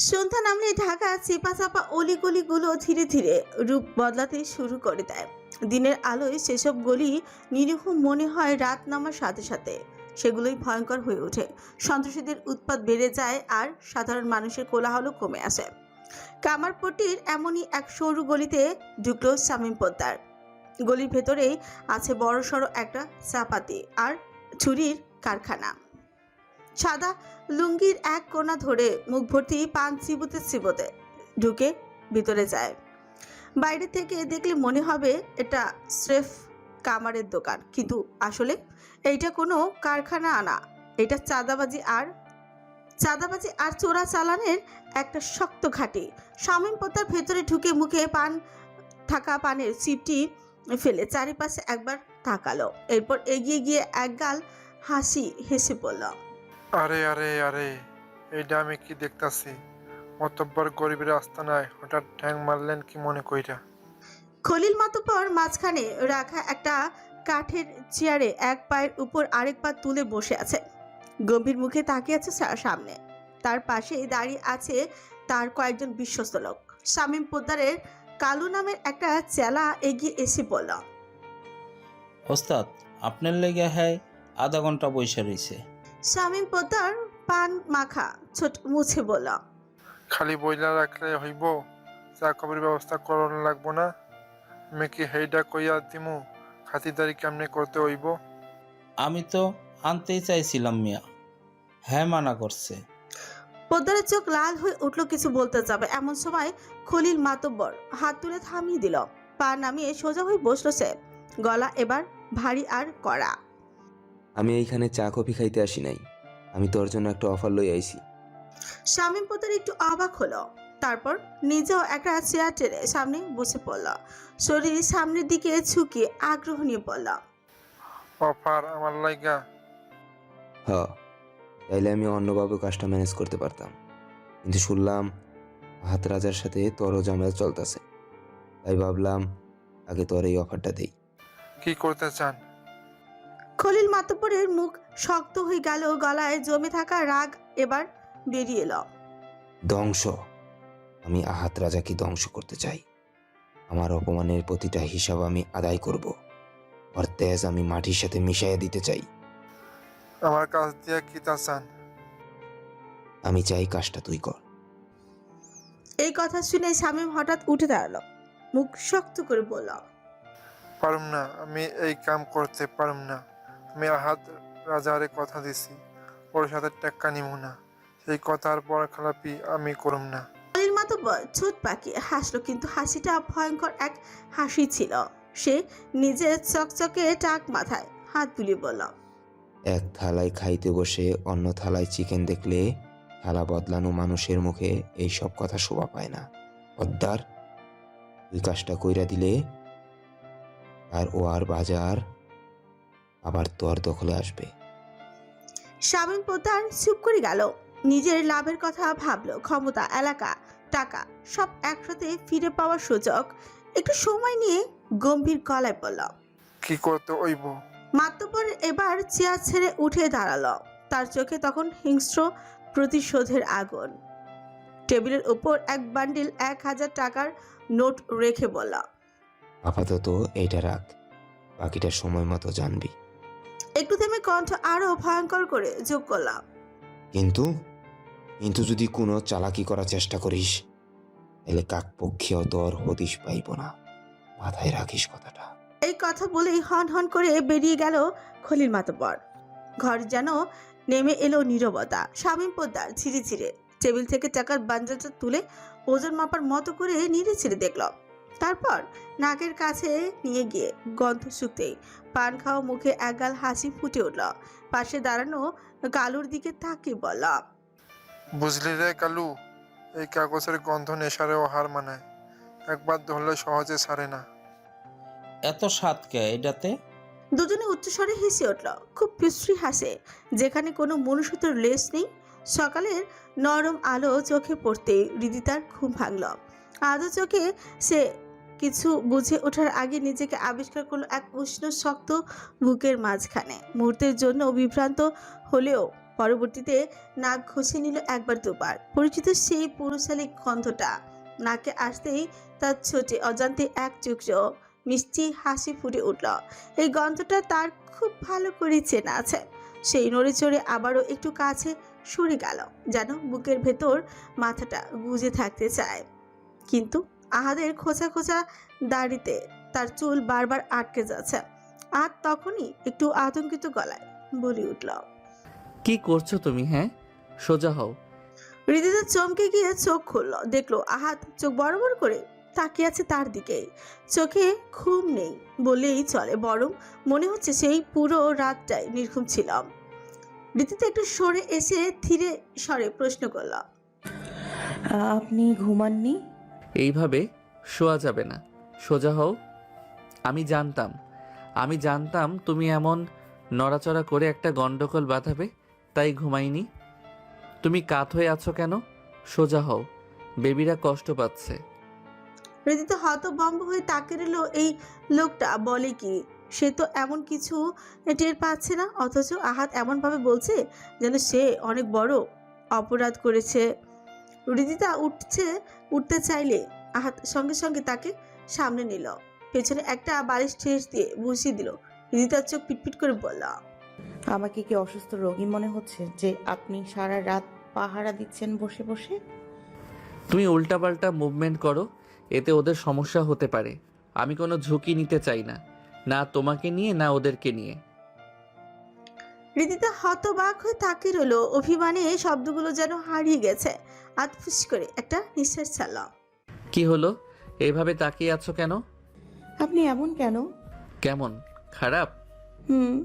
সন্ধ্যা নামলে ঢাকা চেপা চাপা অলিগলিগুলো ধীরে ধীরে রূপ বদলাতে শুরু করে দেয়। দিনের আলোয় সেসব গলি নিরীহ মনে হয়, রাত নামার সাথে সাথে সেগুলোই ভয়ঙ্কর হয়ে ওঠে। সন্ত্রাসীদের উৎপাত বেড়ে যায় আর সাধারণ মানুষের কোলাহলও কমে আসে। কামারপট্টির এমনই এক সরু গলিতে ঢুকলো শামীম পোদ্দার। গলির ভেতরেই আছে বড়সড় একটা চাপাতি আর ছুরির কারখানা। সাদা লুঙ্গির এক কোণা ধরে মুখ ভর্তি পান চিবোতে চিবোতে ঢুকে ভিতরে যায়। বাইরে থেকে দেখলে মনে হবে এটা স্রেফ কামারের দোকান, কিন্তু আসলে এইটা কোনো কারখানা আনা, এটা চাঁদাবাজি আর চোরা চালানের একটা শক্ত ঘাঁটি। শামীম পোদ্দার ভেতরে ঢুকে মুখে পানের চিপটি ফেলে চারিপাশে একবার তাকালো, এরপর এগিয়ে গিয়ে একগাল হাসি হেসে পড়ল। আরে আরে আরে, এইটা আমি কি দেখতাছি? অতঃপর গরিবের আস্তানায় হঠাৎ ঠ্যাং মারলেন কি মনে কইরা? খলিল মাতব্বর মাঝখানে রাখা একটা কাঠের চেয়ারে এক পায়ের উপর আরেক পা তুলে বসে আছে। গম্ভীর মুখে তাকিয়ে আছে সামনে। তার পাশে দাঁড়িয়ে আছে তার কয়েকজন বিশ্বস্ত লোক। শামীম পোদ্দারের কালু নামের একটা চেলা এগিয়ে এসে বলল, ওস্তাদ, আপনার লেগে হ্যাঁ আধা ঘন্টা বইসা রইছে। শামীম পোদ্দার পান মাখা ছোট মুছে বলল, খালি বইলা রাখলে হইব? চা কবির ব্যবস্থা করন লাগবো না? আমি কি হেইডা কইয়া দিমু খাতিরদারি কেমনে করতে হইব? আমি তো আনতেই চাইছিলাম মিয়া, হ্যাঁ মানা করছে। পোদ্দারের চোখ লাল হয়ে উঠল কিছু বলতে যাবে, এমন সময় খলিল মাতব্বর হাত তুলে থামিয়ে দিল। পা নামিয়ে সোজা হয়ে বসলো সে, গলা এবার ভারী আর কড়া। আমি এইখানে চা কফি খাইতে আসি নাই, আমি তোর জন্য একটা অফার লই আইছি। শামীম পোদ্দার একটু অবাক হলো, তারপর নিজেও একটা চেয়ার টেনে সামনে বসে পড়ল। শরীর সামনের দিকে ঝুঁকিয়ে আগ্রহ নিয়ে পড়ল, অফার আমার লাইগা? হ, তাইলে আমি অন্যভাবে কাজটা ম্যানেজ করতে পারতাম, কিন্তু শুনলাম হাত রাজার সাথে তোরও ঝামেলা চলতেছে, তাই ভাবলাম আগে তোর এই অফারটা দেই। কি করতে চান? খলিল মাতব্বরের মুখ শক্ত হয়ে গেল, গলায় জমে থাকা রাগ এবার বেরিয়ে এলো। ধ্বংস। আমি আহাত রাজাকে ধ্বংস করতে চাই। আমার অপমানের প্রতিটা হিসাব আমি আদায় করব। ওর তেজ আমি মাটির সাথে মিশাইয়া দিতে চাই। আমার কাছ দিয়ে কি তা চান? আমি চাই কাজটা তুই কর। এই কথা শুনে শামীম হঠাৎ উঠে দাঁড়ালো, মুখ শক্ত করে বলল, পারুম না, আমি এই কাম করতে পারুম না। আমি আহাদ রাজারে কথা দিছি, ওর সাথে টেক্কা নিমু না। সেই কথার পর খালাপি আমি করুম না। খলিল মাতব্বর ছোট পাকিয়ে হাসলো, কিন্তু হাসিটা ভয়ঙ্কর এক হাসি ছিল। সে নিজের চকচকে টাক মাথায় হাত বুলিয়ে বলল, এক থালায় খাইতে বসে অন্য থালায় চিকেন দেখলে থালা বদলানো মানুষের মুখে এই সব কথা শোভা পায় না। পদ্মার, তুই কাজটা কইরা দিলে আর ও আর বাজার আবার তোর দখলে আসবে। শামীম পোদ্দার চুপ করে গেল। নিজের লাভের কথা ভাবলো, ক্ষমতা, এলাকা, টাকা সব একসাথে ফিরে পাওয়ার সুযোগ। একটু সময় নিয়ে গম্ভীর গলায় বলল, কি করতে হইব? মাতব্বর এবার চেয়ার ছেড়ে উঠে দাঁড়ালো। তার চোখে তখন হিংস্র প্রতিশোধের আগুন। টেবিলের উপর এক বান্ডিল 1000 টাকার নোট রেখে বলল, আপাতত এইটা রাখ, বাকিটা সময় মতো জানবি। একটু থেমে কণ্ঠ আরো ভয়ঙ্কর করে যোগ করলাম, কিন্তু কিন্তু যদি কোনো চালাকি করার চেষ্টা করিস তাহলে কাকপক্ষেও তোর হদিশ পাইব না, মাথায় রাখিস কথাটা। এই কথা বলেই হন হন করে বেরিয়ে গেল খলিল মাতব্বর। ঘর যেন নেমে এলো নীরবতা। শামীম পোদ্দার ছিঁড়ে ছিঁড়ে টেবিল থেকে টাকার বান্ডেলটা তুলে ওজন মাপার মতো করে নিড়ে ছিঁড়ে দেখল। তারপর নাকের কাছে নিয়ে গিয়ে গন্ধ শুকতেই পান খাওয়া মুখে একগাল হাসি ফুটে উঠল। পাশে দাঁড়ানো কালুর দিকে তাকিয়ে বলল, বুঝলি রে কালু, এই কাগজের গন্ধ নেশারেও হার মানায়। একবার ধরলে সহজে ছাড়ে না। এত স্বাদ কে এটাতে? দুজনে উচ্চস্বরে হেসে উঠল, খুব বিশ্রী হাসে, যেখানে কোনো মনুষ্যত্বের লেশ নেই। সকালের নরম আলো চোখে পড়তেই হৃদিতার ঘুম ভাঙল। আদৌ চোখে সে কিছু বুঝে ওঠার আগে নিজেকে আবিষ্কার করলো এক উষ্ণ শক্ত বুকের মাঝখানে। মুহূর্তের জন্য বিভ্রান্ত হলেও পরবর্তীতে নাক ঘষে নিল একবার দুবার। পরিচিত সেই পুরুষালী গন্ধটা নাকে আসতেই তার ছোটে অজান্তে এক টুকরো মিষ্টি হাসি ফুটে উঠল। এই গন্ধটা তার খুব ভালো করে চেনা আছে। সেই নড়ে চড়ে আবারও একটু কাছে সরে গেল, যেন বুকের ভেতর মাথাটা গুজে থাকতে চায়। কিন্তু আহাদের খোঁচা খোঁচা দাড়িতে তার চুল বারবার আটকে যাচ্ছে। আর তখনই একটু আতঙ্কিত গলায় বলে উঠল, কি করছো তুমি? হ্যাঁ, সোজা হও। হৃদিতা চমকে গিয়ে চোখ খুলল, দেখলো আহাত চোখ বড় বড় করে তাকিয়ে আছে তার দিকে। চোখে ঘুম নেই বললেই চলে, বরং মনে হচ্ছে সেই পুরো রাতটাই নির্ঘুম ছিল। হৃদিতা একটু সরে এসে ধীরে স্বরে প্রশ্ন করল, আপনি ঘুমাননি? এইভাবে শোয়া যাবে না, সোজা হও। আমি জানতাম তুমি এমন নড়াচড়া করে একটা গন্ডগোল বাঁধাবে, তাই ঘুমাইনি। তুমি কাত হয়ে আছো কেন? সোজা হও, বেবিরা কষ্ট পাচ্ছে। হৃদিতা হতভম্ব হয়ে তাকিয়ে রইল। এই লোকটা বলে কি? সে তো এমন কিছু টের পাচ্ছে না, অথচ আহাত এমনভাবে বলছে যেন সে অনেক বড় অপরাধ করেছে। হৃদিতা উঠতে চাইলে আহাত সঙ্গে সঙ্গে তাকে সামনে নিল, পেছনে একটা বালিশ ঠেস দিয়ে বসিয়ে দিল। হৃদিতার চোখ পিটপিট করে বলল, আমাকে কি অসুস্থ রোগী মনে হচ্ছে যে আপনি সারা রাত পাহারা দিচ্ছেন বসে বসে? তুমি উল্টাপাল্টা মুভমেন্ট করো, এতে ওদের সমস্যা হতে পারে। আমি কোনো ঝুঁকি নিতে চাই না, না তোমাকে নিয়ে না ওদেরকে নিয়ে। হৃদিতা হতবাক হয়ে তাকিয়ে রইল। অভিমানে শব্দগুলো যেন হারিয়ে গেছে। আতফুস করে একটা নিঃশ্বাস ছাড়ল। কি হলো? এইভাবে তাকিয়ে আছো কেন? আপনি এমন কেন? কেমন? খারাপ? হুম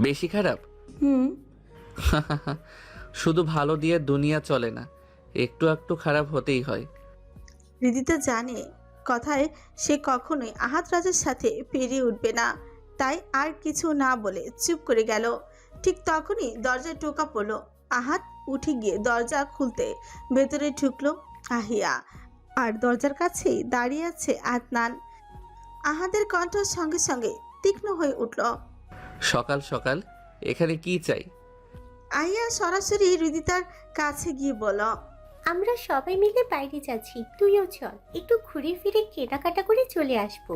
বেশি খারাপ? হুম শুধু ভালো দিয়ে দুনিয়া চলে না, একটু একটু খারাপ হতেই হয়। হৃদিতা জানে কথায় সে কখনোই আহাত রাজার সাথে পেরিয়ে উঠবে না, তাই আর কিছু না বলে চুপ করে গেল। ঠিক তখনই দরজায় টোকা পড়ল। আহাত উঠে গিয়ে দরজা খুলতে ভেতরে ঢুকলো আহিয়া, আর দরজার কাছেই দাঁড়িয়ে আছে আদনান। আহাদের কণ্ঠ সঙ্গে সঙ্গে তীক্ষ্ণ হয়ে উঠল। সকাল সকাল এখানে কি চাই? আহিয়া সরাসরি হৃদিতার কাছে গিয়ে বলল, আমরা সবাই মিলে বাইরে যাচ্ছি, তুইও চল, একটু ঘুরে ফিরে কেনাকাটা করে চলে আসবো।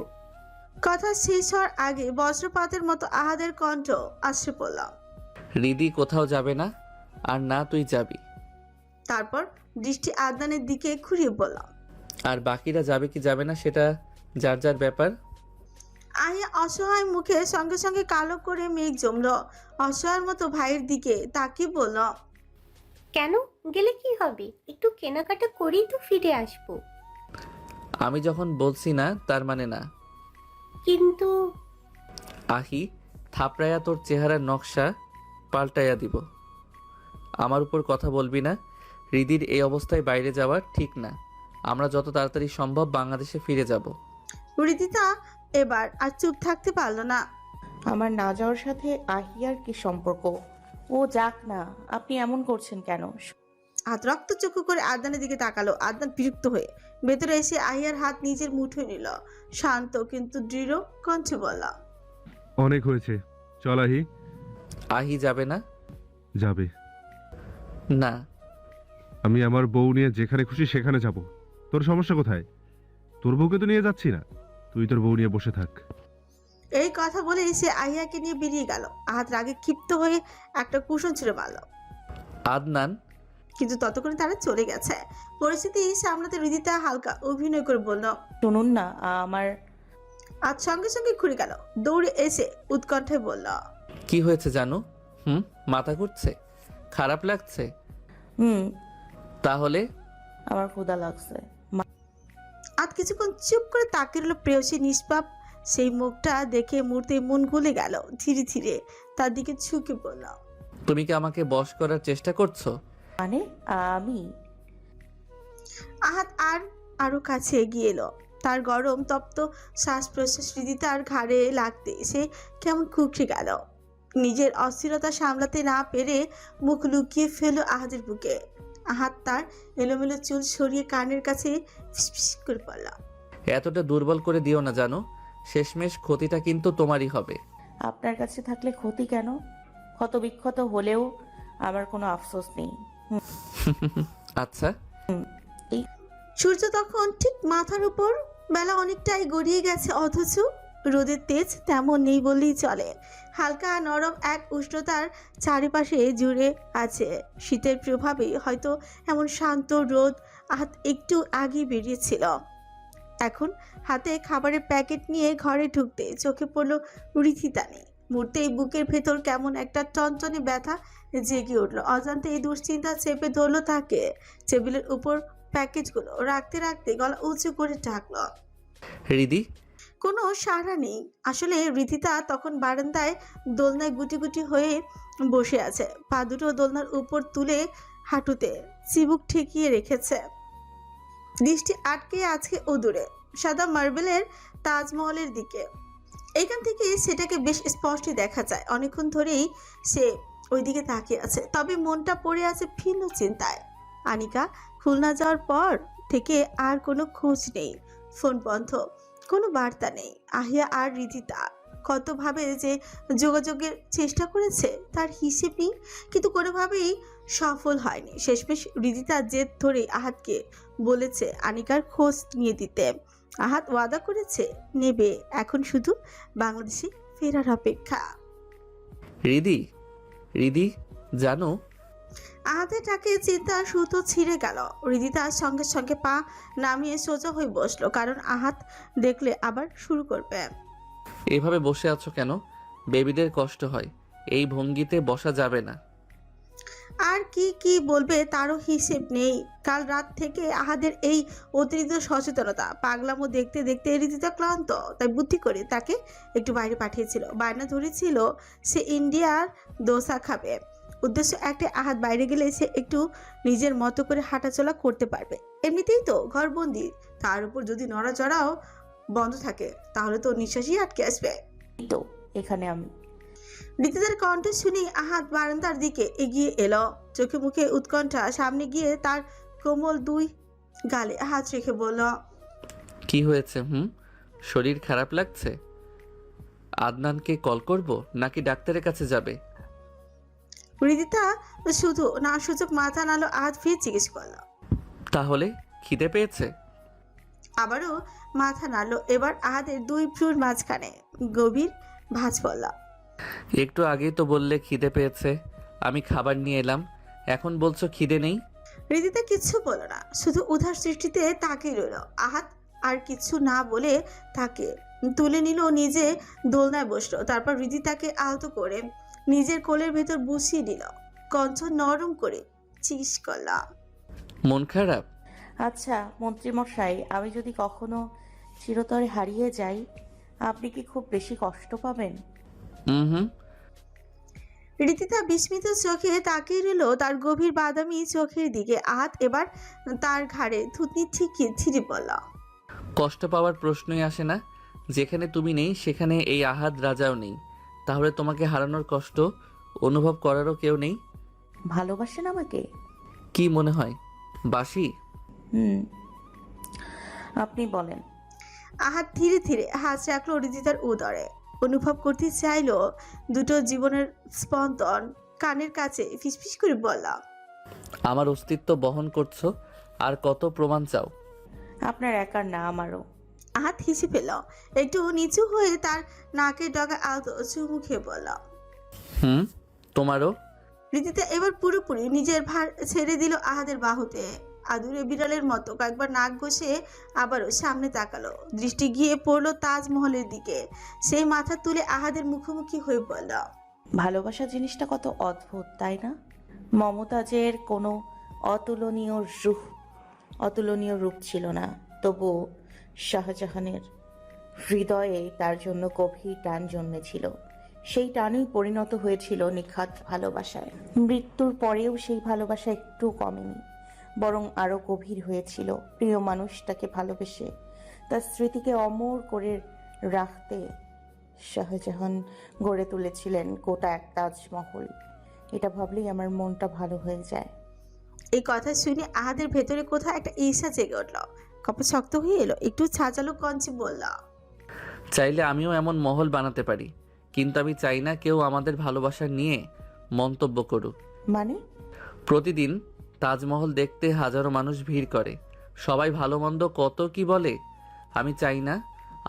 কথা শেষ হওয়ার আগে বজ্রপাতের মতো আহাদের কণ্ঠ আশ্রে পড়ল। রিদি কোথাও যাবে না, আর না তুই যাবি। তারপর দৃষ্টি আদনানের দিকে ঘুরিয়ে বলল, আর বাকিরা যাবে কি যাবে না সেটা যার যার ব্যাপার। আহিয়া অসহায় মুখে সঙ্গে সঙ্গে কালো করে মেঘ জমল। অসহায়ের মতো ভাইয়ের দিকে তাকিয়ে বলল, কেন? গেলে কি হবে? একটু কেনাকাটা করেই তো ফিরে আসবো। আমি যখন বলছি না তার মানে না। কিন্তু আহি, থাপড়াইয়া তোর চেহারার নকশা পাল্টাইয়া দিব। আমার উপর কথা বলবি না। রিদির এই অবস্থায় বাইরে যাওয়া ঠিক না। আমরা যত তাড়াতাড়ি সম্ভব বাংলাদেশে ফিরে যাব। হৃদিতা এবার আর চুপ থাকতে পারল না। আমার না যাওয়ার সাথে আহিয়ার কি সম্পর্ক? ও যাক না, আপনি এমন করছেন কেন? হাত রক্ত চক্ষু করে আদনানের দিকে তাকালো। আদনান বিরক্ত হয়ে ভেতরে এসে আহিয়ার হাত নিজের মুঠোয় নিল। শান্ত কিন্তু দৃঢ় কণ্ঠে বলল, অনেক হয়েছে, চল আহি। আহি যাবে না? যাবে। না। আমি আমার বউ নিয়ে যেখানে খুশি সেখানে যাব। তোর সমস্যা কোথায়? তোর বউকে তো নিয়ে যাচ্ছি না, তুই তোর বউ নিয়ে বসে থাক। এই কথা বলে সে আহিয়াকে নিয়ে বেরিয়ে গেল। আহাত রাগে ক্ষিপ্ত হয়ে একটা কুশন ছুঁড়ে মারল, আদনান। কিন্তু ততক্ষণে তারা চলে গেছে। পরিস্থিতি সামলাতে হৃদিতা হালকা অভিনয় করে বলল, শুনুন না, আমার আজ সঙ্গে সঙ্গে ঘুরে গেল। দৌড়ে এসে উৎকণ্ঠায় বলল, কি হয়েছে জানো? মাথা ঘুরছে? খারাপ লাগছে? হুম তাহলে আমার ক্ষুধা লাগছে। আজ কিছুক্ষণ চুপ করে তাকিয়ে রইল প্রেয়সী নিষ্পাপ সেই মুখটা দেখে মুহূর্তে মন গলে গেল। ধীরে ধীরে তার দিকে ঝুঁকে পড়ল। তুমি কি আমাকে বশ করার চেষ্টা করছো? মানে আমি? আহাত আরো কাছে এগিয়ে এলো। তার গরম তপ্ত শ্বাস প্রশ্বাস হৃদিতার ঘাড়ে লাগতে সে কেমন কুকড়ে গেল। নিজের অস্থিরতা সামলাতে না পেরে মুখ লুকিয়ে ফেলল আহাদের বুকে। আহাত তার এলোমেলো চুল সরিয়ে কানের কাছে ফিসফিস করে পড়ল, এতটা দুর্বল করে দিও না, জানো শেষমেশ ক্ষতিটা কিন্তু তোমারই হবে। আপনার কাছে থাকলে ক্ষতি কেন? ক্ষত বিক্ষত হলেও আমার কোনো আফসোস নেই। আচ্ছা, সূর্য তখন ঠিক মাথার উপর। বেলা অনেকটাই গড়িয়ে গেছে, অথচ রোদের তেজ তেমন নেই বললেই চলে। হালকা নরম এক উষ্ণতার চারিপাশে জুড়ে আছে। শীতের প্রভাবে হয়তো এমন শান্ত রোদ হাত একটু আগে বেরিয়েছিল। এখন হাতে খাবারের প্যাকেট নিয়ে ঘরে ঢুকতে চোখে পড়ল রিথিতানি। মুহূর্তেই বুকের ভেতর কেমন একটা টনটনে ব্যথা জেগে উঠল। অজান্তে এই দুশ্চিন্তা চেপে ধরলো তাকে। টেবিলের উপর প্যাকেজগুলো রাখতে রাখতে গলা উঁচু করে ডাকলো। রিদি। কোনো সাড়া নেই। আসলে রিধিতা তখন বারান্দায় দোলনায় গুটি গুটি হয়ে বসে আছে। পা দুটো দোলনার উপর তুলে হাঁটুতে চিবুক ঠেকিয়ে রেখেছে। দৃষ্টি আটকে আছে ওদূরে সাদা মার্বেলের তাজমহলের দিকে। এখান থেকে সেটাকে বেশ স্পষ্ট দেখা যায়। অনেকক্ষণ ধরেই সে ওইদিকে তাকিয়ে আছে, তবে মনটা পড়ে আছে ভিন্ন চিন্তায়। আনিকা খুলনা যাওয়ার পর থেকে আর কোনো খোঁজ নেই, ফোন বন্ধ, কোনো বার্তা নেই। আহিয়া আর রিদিতা কতভাবে যে যোগাযোগের চেষ্টা করেছে তার হিসেব নেই, কিন্তু কোনোভাবেই সফল হয়নি। শেষমেশ রিদিতা জেদ ধরে আহাতকে বলেছে আনিকার খোঁজ নিয়ে দিতে। আহাত ওয়াদা করেছে নেবে। এখন শুধু বাংলাদেশে ফেরার অপেক্ষা। রিদি, রিদি জানো, আহাতের ডাকে চিন্তার সুতো ছিঁড়ে গেল। রিদিতা সঙ্গে সঙ্গে পা নামিয়ে সোজা হয়ে বসলো, কারণ আহাত দেখলে আবার শুরু করবে। এভাবে বসে আছো কেন? বেবিদের কষ্ট হয়, এই ভঙ্গিতে বসা যাবে না। আর কি কি বলবে তারও হিসেব নেই। কাল রাত থেকে আহাদের এই অতিরিক্ত সচেতনতা পাগলামো দেখতে দেখতে রিদিতা ক্লান্ত। তাই বুদ্ধি করে তাকে একটু বাইরে পাঠিয়েছিল। বায়না ধরেছিল সে ইন্ডিয়ার দোসা খাবে। উদ্দেশ্য একটা, আহাত বাইরে গেলে সে একটু নিজের মতো করে হাঁটাচলা করতে পারবে। এমনিতেই তো ঘরবন্দি, তার উপর যদি নড়াচড়াও বন্ধ থাকে তাহলে তো নিঃশ্বাসই আটকে আসবে। এই তো এখানে আমি। রিদিতার কণ্ঠ শুনে আহাত বারান্দার দিকে এগিয়ে এলো, চোখে মুখে উৎকণ্ঠা। সামনে গিয়ে তার কোমল দুই গালে হাত রেখে বলল, কি হয়েছে? শরীর খারাপ লাগছে? আদনানকে কল করব নাকি ডাক্তারের কাছে যাবে? রিদিতা শুধু না সূচক মাথা নাড়ল। আহাত ফির জিজ্ঞেস করল, তাহলে খিদে পেয়েছে? আবারও মাথা নাড়ল। এবার আহাতের দুই ভ্রুর মাঝখানে গভীর ভাঁজ পড়ল। একটু আগেই তো বললে খিদে পেয়েছে, আমি খাবার নিয়ে এলাম, এখন বলছো খিদে নেই? রিদিতা কিচ্ছু বলল না, শুধু উধার সৃষ্টিতে তাকিয়ে রইল। আহাত আর কিছু না বলে তাকে তুলে নিল, নিজে দোলনায় বসলো। তারপর রিদিতাকে আলতো করে নিজের কোলের ভেতর বসিয়ে দিল, কণ্ঠ নরম করে চিস করলা, মন খারাপ? আচ্ছা মন্ত্রীমশাই, আমি যদি কখনো চিরতরে হারিয়ে যাই, আপনি কি খুব বেশি কষ্ট পাবেন? হুম। রিদিতা বিস্মিত চোখে তাকিয়ে রইল তার গভীর বাদামি চোখের দিকে। আহাত এবার তার ঘাড়ে থুতনি ঠিকিয়ে ধীরে বলল, কষ্ট পাওয়ার প্রশ্নই আসে না। যেখানে তুমি নেই সেখানে এই আহাদ রাজাও নেই, তাহলে তোমাকে হারানোর কষ্ট অনুভব করারও কেউ নেই? ভালোবাসেন আমাকে? কি মনে হয় বাসি? আপনি বলেন। আহাত ধীরে ধীরে হাত রাখলো রিদিতার উদরে। অনুভব করতে চাইলো দুটো জীবনের স্পন্দন। কানের কাছে ফিসফিস করে বলল, আমার অস্তিত্ব বহন করছো, আর কত প্রমাণ চাও? আপনার একার না, আমারও। আহাত হেসে পেল, একটু নিচু হয়ে তার নাকের ডগা আলতো চুমু খেয়ে বলল, তোমারও? রিদিতা এবার পুরোপুরি নিজের ভার ছেড়ে দিল আহাদের বাহুতে। আদুরে বিড়ালের মতো কয়েকবার নাক ঘষে আবারও সামনে তাকালো। দৃষ্টি গিয়ে পড়লো তাজমহলের দিকে। সেই মাথা তুলে আহাদের মুখোমুখি হয়ে বলল, ভালোবাসা জিনিসটা কত অদ্ভুত, তাই না? মমতাজের কোনো অতুলনীয় রূপ ছিল না, তবু শাহজাহানের হৃদয়ে তার জন্য গভীর টান জন্মেছিল। সেই টানই পরিণত হয়েছিল নিখাত ভালোবাসায়। মৃত্যুর পরেও সেই ভালোবাসা একটু কমেনি, বরং আরো গভীর হয়েছিল। প্রিয় মানুষটাকে ভালোবেসে তার স্মৃতিকে অমর করে রাখতে শাহজাহান গড়ে তুলেছিলেন গোটা এক তাজমহল। এটা ভাবলেই আমার মনটা ভালো হয়ে যায়। এই কথা শুনে আহাদের ভেতরে কোথাও একটা ঈর্ষা জেগে উঠল। কপাল শক্ত হয়ে এলো, একটু ছাঁচালো কঞ্চে বলল, চাইলে আমিও এমন মহল বানাতে পারি, কিন্তু আমি চাই না কেউ আমাদের ভালোবাসা নিয়ে মন্তব্য করুক। মানে? প্রতিদিন তাজমহল দেখতে হাজারো মানুষ ভিড় করে, সবাই ভালো মন্দ কত কি বলে। আমি চাই না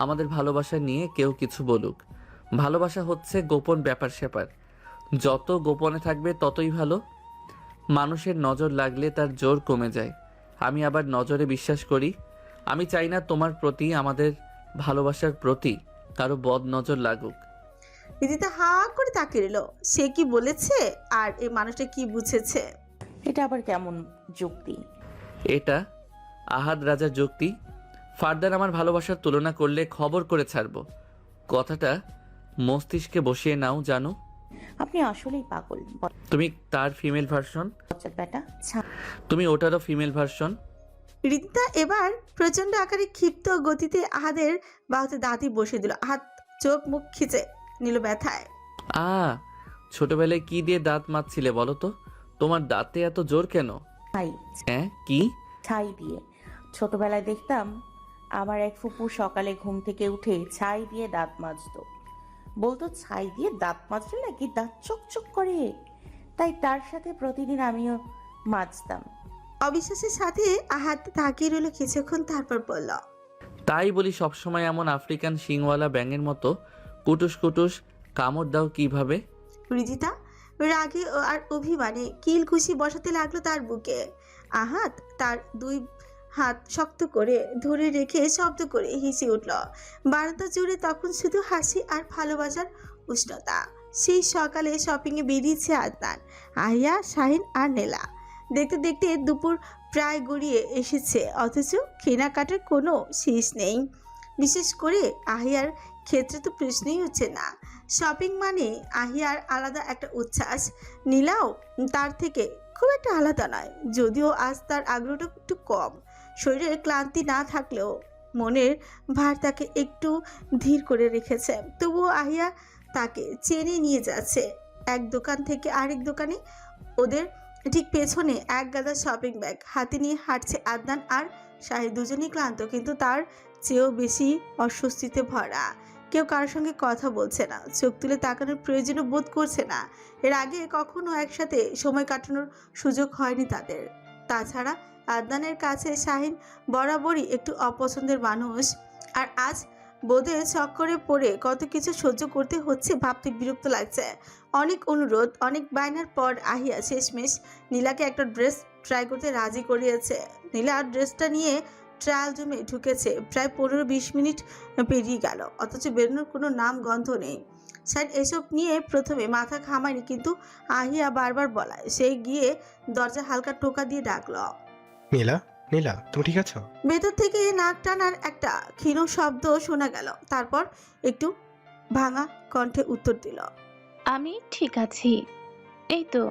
আমাদের ভালোবাসা নিয়ে কেউ কিছু বলুক। ভালোবাসা হচ্ছে গোপন ব্যাপার স্যাপার, যত গোপনে থাকবে ততই ভালো। মানুষের নজর লাগলে তার জোর কমে যায়। আমি আবার নজরে বিশ্বাস করি। আমি চাই না তোমার প্রতি, আমাদের ভালোবাসার প্রতি কারো বদ নজর লাগুক। রিদিতা হা করে তাকিয়ে রইল। সে কি বলেছে আর এই মানুষটা কি বুঝেছে? এটা আবার কেমন যুক্তি? এটা আহাদ রাজার যুক্তি। ফার্দার আমার ভালোবাসার তুলনা করলে খবর করে ছাড়বো। কথাটা মস্তিষ্কে বসিয়ে নাও, জানো। আপনি আসলেই পাগল তুমি তার ফিমেল ভার্সন, বচ্চার বেটা। তুমি ওটারও ফিমেল ভার্সন। রিদিতা এবার প্রচন্ড আকারে ক্ষিপ্ত গতিতে আহাদের বাহুতে দাঁতই বসে দিল। আহাদ চোখ মুখ খিচে নিল ব্যথায়। ছোটবেলায় কি দিয়ে দাঁত মাজছিলে বলো তো? তোমার দাঁতে এত জোর কেন? ছাই। হ্যাঁ, কি? ছাই দিয়ে। ছোটবেলায় দেখতাম আমার এক ফুপু সকালে ঘুম থেকে উঠে ছাই দিয়ে দাঁত মাজতো। বলতো ছাই দিয়ে দাঁত মাজলে নাকি দাঁত চকচক করে, তাই তার সাথে প্রতিদিন আমিও মাজতাম। অবিশ্বাসের সাথে আহাদ তাকিয়ে রইল কিছুক্ষণ, তারপর বলল, তাই বলি সবসময় এমন আফ্রিকান শিংওয়ালা ব্যাঙের মতো কুটুস কুটুস কামড় দাও কিভাবে? রিদিতা রাগে আর অভিমানে কিল ঘুষি বসাতে লাগলো তার বুকে। আহাদ তার দুই হাত শক্ত করে ধরে রেখে শব্দ করে হেসে উঠল। বারান্দা জুড়ে তখন শুধু হাসি আর ভালোবাসার উষ্ণতা। সেই সকালে শপিংয়ে বেরিয়েছে আদনান, আহিয়া, শাহিন আর নেলা। দেখতে দেখতে দুপুর প্রায় গড়িয়ে এসেছে, অথচ কেনাকাটার কোনো শেষ নেই। বিশেষ করে আহিয়ার ক্ষেত্রে তো প্রশ্নই হচ্ছে না। শপিং মানে আহিয়ার আলাদা একটা উচ্ছ্বাস। নীলাও তার থেকে খুব একটা আলাদা নয়, যদিও আজ তার আগ্রহটা একটু কম। শরীরের ক্লান্তি না থাকলেও মনের ভার তাকে একটু ধীর করে রেখেছে। তবুও আহিয়া তাকে চেনে নিয়ে যাচ্ছে এক দোকান থেকে আরেক দোকানে। ওদের ঠিক পেছনে এক গাদা শপিং ব্যাগ হাতে নিয়ে হাঁটছে আদনান আর শাহিদ। দুজনেই ক্লান্ত, কিন্তু তার চেয়েও বেশি অস্বস্তিতে ভরা। কেউ কারোর সঙ্গে কথা বলছে না, চোখ তুলে তাকানোর প্রয়োজনও বোধ করছে না। এর আগে কখনো একসাথে সময় কাটানোর সুযোগ হয়নি তাদের। তাছাড়া আদনানের কাছে শাহিন বরাবরই একটু অপছন্দের মানুষ, আর আজ বোধে চক্করে পড়ে কত কিছু সহ্য করতে হচ্ছে ভাবতে বিরক্ত লাগছে। অনেক অনুরোধ, অনেক বায়নার পর আহিয়া শেষমেশ নীলাকে একটা ড্রেস ট্রাই করতে রাজি করিয়েছে। নীলা ড্রেসটা নিয়ে ট্রায়াল রুমে ঢুকেছে। প্রায় 15-20 মিনিট পেরিয়ে গেল, অথচ বেরোনোর কোনো নাম গন্ধ নেই। স্যার এসব নিয়ে প্রথমে মাথা ঘামায়নি, কিন্তু আহিয়া বারবার বলায় সে গিয়ে দরজা হালকা টোকা দিয়ে ডাকল। নীলা, নীলা, তুমি ঠিক আছো? ভেতর থেকে নাক টানার একটা ক্ষীণ শব্দ শোনা গেল, তারপর একটু ভাঙা কণ্ঠে উত্তর দিল, আমি ঠিক আছি, এই তো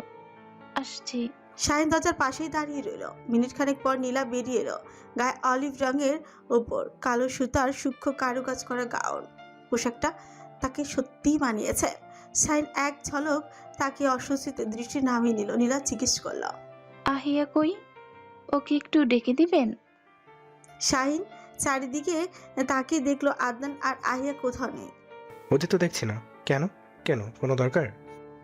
আসছি। শাহিন দরজার পাশেই দাঁড়িয়ে রইল। মিনিট খানেক পর নীলা বেরিয়ে এলো, গায়ে অলিভ রঙের ওপর কালো সুতার সূক্ষ্ম কারুকাজ করা গাউন। পোশাকটা তাকে সত্যিই মানিয়েছে। শাহিন এক ঝলক তাকে অস্বস্তিতে দৃষ্টি নামিয়ে নিল। নীলা জিজ্ঞেস করল, আহিয়া কই? ওকে একটু ডেকে দিবেন? শাহিন চারিদিকে তাকিয়ে দেখলো আদনান আর আহিয়া কোথাও নেই। ওদের তো দেখছি না। কেন? কেন, কোনো দরকার?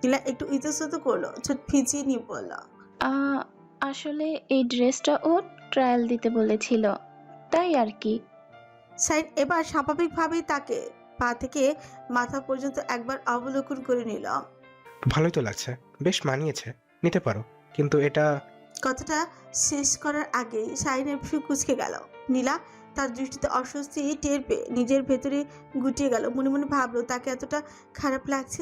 নীলা একটু ইতস্তত করলো, ছোট ফিচিয়ে নিয়ে বলল, আসলে এই ড্রেসটা ও ট্রায়াল দিতে বলেছিল, তাই আর কি। শাহিন এবার স্বাভাবিকভাবেই তাকে পা থেকে মাথা পর্যন্ত একবার অবলোকন করে নিল। ভালোই তো লাগছে, বেশ মানিয়েছে, নিতে পারো, কিন্তু এটা... কথাটা শেষ করার আগেই শাহিনের ভ্রু কুঁচকে গেল। নীলা তার দৃষ্টিতে অস্বস্তি টের পেয়ে নিজের ভেতরে গুটিয়ে গেল। মনে মনে ভাবলো তাকে এতটা খারাপ লাগছে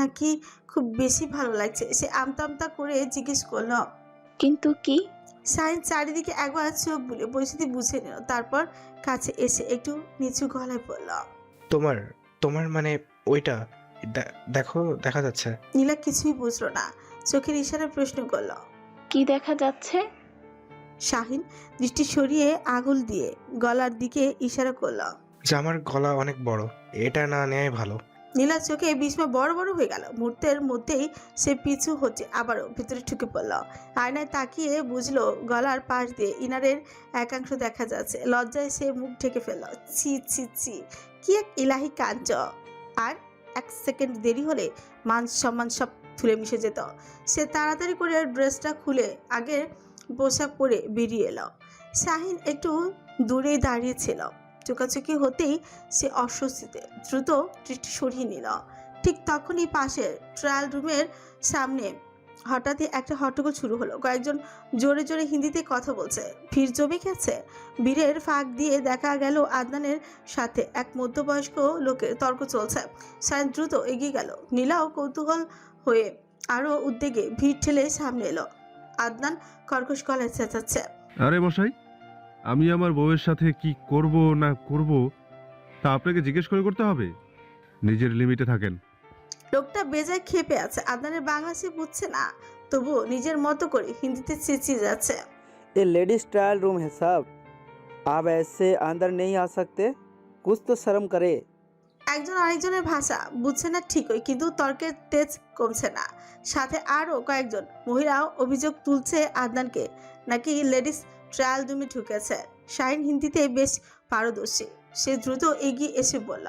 নাকি খুব বেশি ভালো লাগছে। সে আমতা আমতা করে জিজ্ঞেস করলো, কিন্তু কি? শাহিন চারিদিকে একবার চোখ বুলে পরিস্থিতি বুঝে নিল, তারপর কাছে এসে একটু নিচু গলায় বলল, তোমার মানে ওইটা দেখো, দেখা যাচ্ছে। নীলা কিছুই বুঝলো না, চোখের ইশারায় প্রশ্ন করলো, কি দেখা যাচ্ছে? শাহিন দৃষ্টি সরিয়ে আঙুল দিয়ে গলার দিকে ইশারা করলো। জামার গলা অনেক বড়, এটা না নেয় ভালো। নীলার চোখে বিস্ময় বড় বড় হয়ে গেল। মুহূর্তের মধ্যেই সে পিছু হচ্ছে আবারও ভিতরে ঢুকে পড়ল। আয়নায় তাকিয়ে বুঝলো গলার পাশ দিয়ে ইনারের একাংশ দেখা যাচ্ছে। লজ্জায় সে মুখ ঢেকে ফেলল। ছি ছি ছি, কি এক ইলাহি কাণ্ড! আর এক সেকেন্ড দেরি হলে মান সম্মান সব ধুলে মিশে যেত। সে তাড়াতাড়ি করে ড্রেসটা খুলে আগের পোশাক পরে বেরিয়ে এলো। শাহিন একটু দূরেই দাঁড়িয়েছিল। চোকাচোকি হতেই সে অস্বস্তিতে দ্রুত দৃষ্টি সরিয়ে নিল। ঠিক তখনই পাশের ট্রায়াল রুমের সামনে হঠাৎই একটা হট্টগোল শুরু হলো। কয়েকজন জোরে জোরে হিন্দিতে কথা বলছে। ভিড় জমে গেছে। ভিড়ের ফাঁক দিয়ে দেখা গেল আদনানের সাথে এক মধ্যবয়স্ক লোকের তর্ক চলছে। শাহিন দ্রুত এগিয়ে গেল। নীলাও কৌতূহল হয়ে আরো উদ্বেগে ভিড় ঠেলে সামনে এলো। আদনান কর্কশ গলায় চেঁচাচ্ছে, আরে মশাই, আমি আমার বউয়ের সাথে কি করব না করব তা আপনাকে জিজ্ঞেস করে করতে হবে? নিজের লিমিটে থাকেন। লোকটা বেজায় ক্ষেপে আছে। আদনানের বাংলা সে বুঝছে না, তবুও নিজের মতো করে হিন্দিতে চেঁচিয়ে যাচ্ছে। ये लेडीज ट्रायल रूम है साहब, आप ऐसे अंदर नहीं आ सकते, कुछ तो शर्म करे। একজন আরেকজনের ভাষা বুঝছে না ঠিকই, কিন্তু তর্কের তেজ কমছে না। সাথে আরও কয়েকজন মহিলাও অভিযোগ তুলছে আদনানকে নাকি লেডিস ট্রায়াল রুমে ঢুকেছে। শাহিন হিন্দিতে বেশ পারদর্শী। সে দ্রুত এগিয়ে এসে বলল,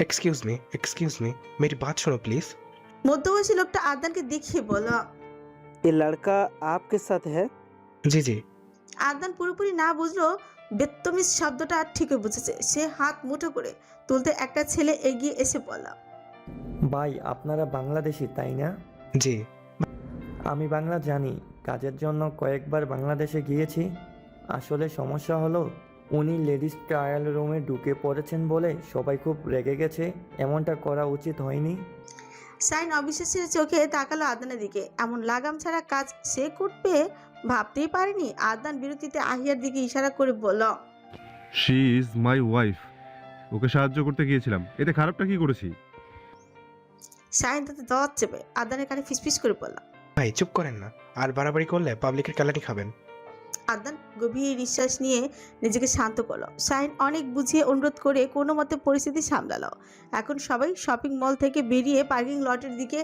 এক্সকিউজ মি, মেরি বাত শোনো প্লিজ। মধ্যবয়সী লোকটা আদনানকে দেখিয়ে বলল, ये लड़का आपके साथ है? জি জি। আদনান পুরোপুরি না বুঝলেও বেত্তমিজ শব্দটা ঠিকই বুঝেছে। সে হাত মুঠো করে তুলতে একটা ছেলে এগিয়ে এসে বলল, ভাই আপনারা বাংলাদেশি তাই না? জি। আমি বাংলা জানি, কাজের জন্য কয়েকবার বাংলাদেশে গিয়েছি। আসলে সমস্যা হলো উনি লেডিস ট্রায়াল রুমে ঢুকে পড়েছেন বলে সবাই খুব রেগে গেছে। এমনটা করা উচিত হয়নি। শাহিন অবিশ্বাসের চোখে তাকালো আদনানের দিকে। এমন লাগাম ছাড়া কাজ সে করবে ভাবতেই পারেনি। আদনান বিরতিতে আহিয়ার দিকে ইশারা করে বলল, শি ইজ মাই ওয়াইফ। ওকে সাহায্য করতে গিয়েছিলাম, এতে খারাপটা কি করেছি? শাহিন তাতে দাঁত চেপে আদনানের কানে ফিসফিস করে বলল, ভাই চুপ করেন না, আর বাড়াবাড়ি করলে পাবলিকের কালানি খাবেন। আদনান গভীর নিঃশ্বাস নিয়ে নিজেকে শান্ত করলো। শাহিন অনেক বুঝিয়ে অনুরোধ করে কোনো মতে পরিস্থিতি সামলালো। এখন সবাই শপিং মল থেকে বেরিয়ে পার্কিং লটের দিকে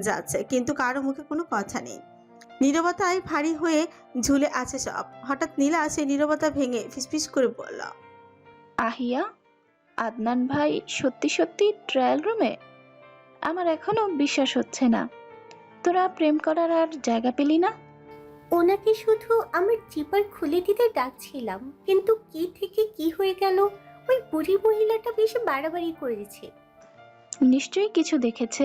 যাচ্ছে, কিন্তু কারো মুখে কোনো কথা নেই। নীরবতায় ভারী হয়ে ঝুলে আছে সব। হঠাৎ নীলা সেই নীরবতা ভেঙে ফিসফিস করে বলল, আহিয়া, আদনান ভাই সত্যি সত্যি ট্রায়াল রুমে? আমার এখনো বিশ্বাস হচ্ছে না। তোরা প্রেম করার আর জায়গা পেলি না? ওনাকে শুধু আমার জিপার খুলে দিতে ডাকছিলাম, কিন্তু কি থেকে কি হয়ে গেল, ওই বুড়ি মহিলাটা বেশি বাড়াবাড়ি করেছে। নিশ্চয়ই কিছু দেখেছে,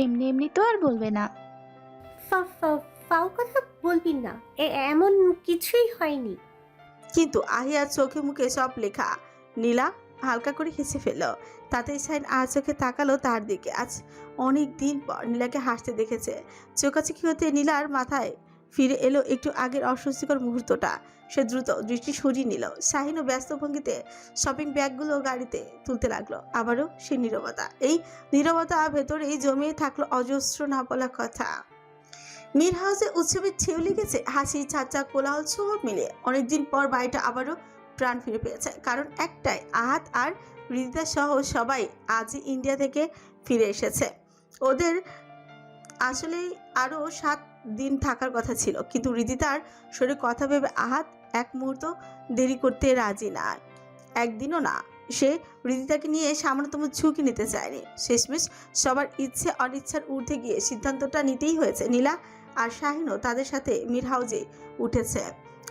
এমনি এমনি তো আর বলবে না। ফাও কথা বলবি না, এমন কিছুই হয়নি। কিন্তু আহিয়ার চোখে মুখে সব লেখা। নীলা হালকা করে হেসে ফেলল। তাতেই শাহিন আর চোখে তাকালো তার দিকে। আজ অনেক দিন পর নীলাকে হাসতে দেখেছে। চোখাচোখি হতে নীলার মাথায় ফিরে এলো একটু আগের অস্বস্তিকর মুহূর্তটা। সে দ্রুত দৃষ্টি সরিয়ে নিল। শাহিনও ব্যস্ত ভঙ্গিতে শপিং ব্যাগগুলো গাড়িতে তুলতে লাগলো। আবারও সে নীরবতা। এই নীরবতা ভেতরেই জমিয়ে থাকলো অজস্র না বলা কথা। মীর হাউসে উৎসবের ঢেউ লেগেছে। হাসি, চাচা, কোলাহল সব মিলে অনেকদিন পর বাড়িটা আবারও প্রাণ ফিরে পেয়েছে। কারণ একটাই, আহাত আর হৃদিতা সহ সবাই আজই ইন্ডিয়া থেকে ফিরে এসেছে। ওদের আসলে আরও 7 দিন থাকার কথা ছিল, কিন্তু হৃদিতার শরীর কথা ভেবে আহাত এক মুহূর্ত দেরি করতে রাজি না, একদিনও না। সে হৃদিতাকে নিয়ে সামান্যতম ঝুঁকি নিতে চায়নি। শেষমেশ সবার ইচ্ছে অনিচ্ছার ঊর্ধ্বে গিয়ে সিদ্ধান্তটা নিতেই হয়েছে। নীলা আর শাহিনও তাদের সাথে মীর হাউজে উঠেছে।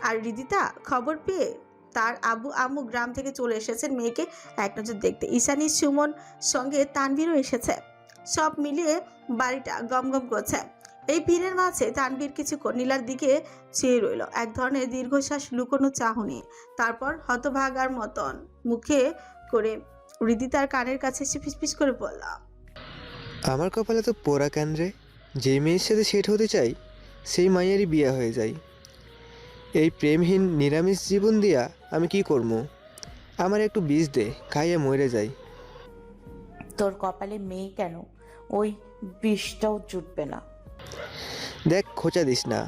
আর হৃদিতা খবর পেয়ে তার আব্বু আম্মু গ্রাম থেকে চলে এসেছেন মেয়েকে এক নজর দেখতে। ঈশানী, সুমন সঙ্গে তানভীরও এসেছে। সব মিলিয়ে বাড়িটা গমগম করছে। এই ভিড়ের মাঝে তানভীর কিছুক্ষণ নীলার দিকে চেয়ে রইল, এক ধরনের দীর্ঘশ্বাস লুকোনো চাহনি। তারপর হতভাগার মতন মুখে করে হৃদিতার কানের কাছে এসে ফিসফিস করে বলল, আমার কপালে তো পোড়া কেন রে, যে মেয়ের সাথে সেট হতে চাই সেই মাইয়েরই বিয়ে হয়ে যায়। এই প্রেমহীন নিরামিষ জীবন দিয়া আমি কি করবো? আমার একটু বীজ দে, খাইয়ে মরে যাই। তোর কপালে মেয়ে কেন, ওই বিষটাও জুটবে না। দেখ, খোঁচা দিস না।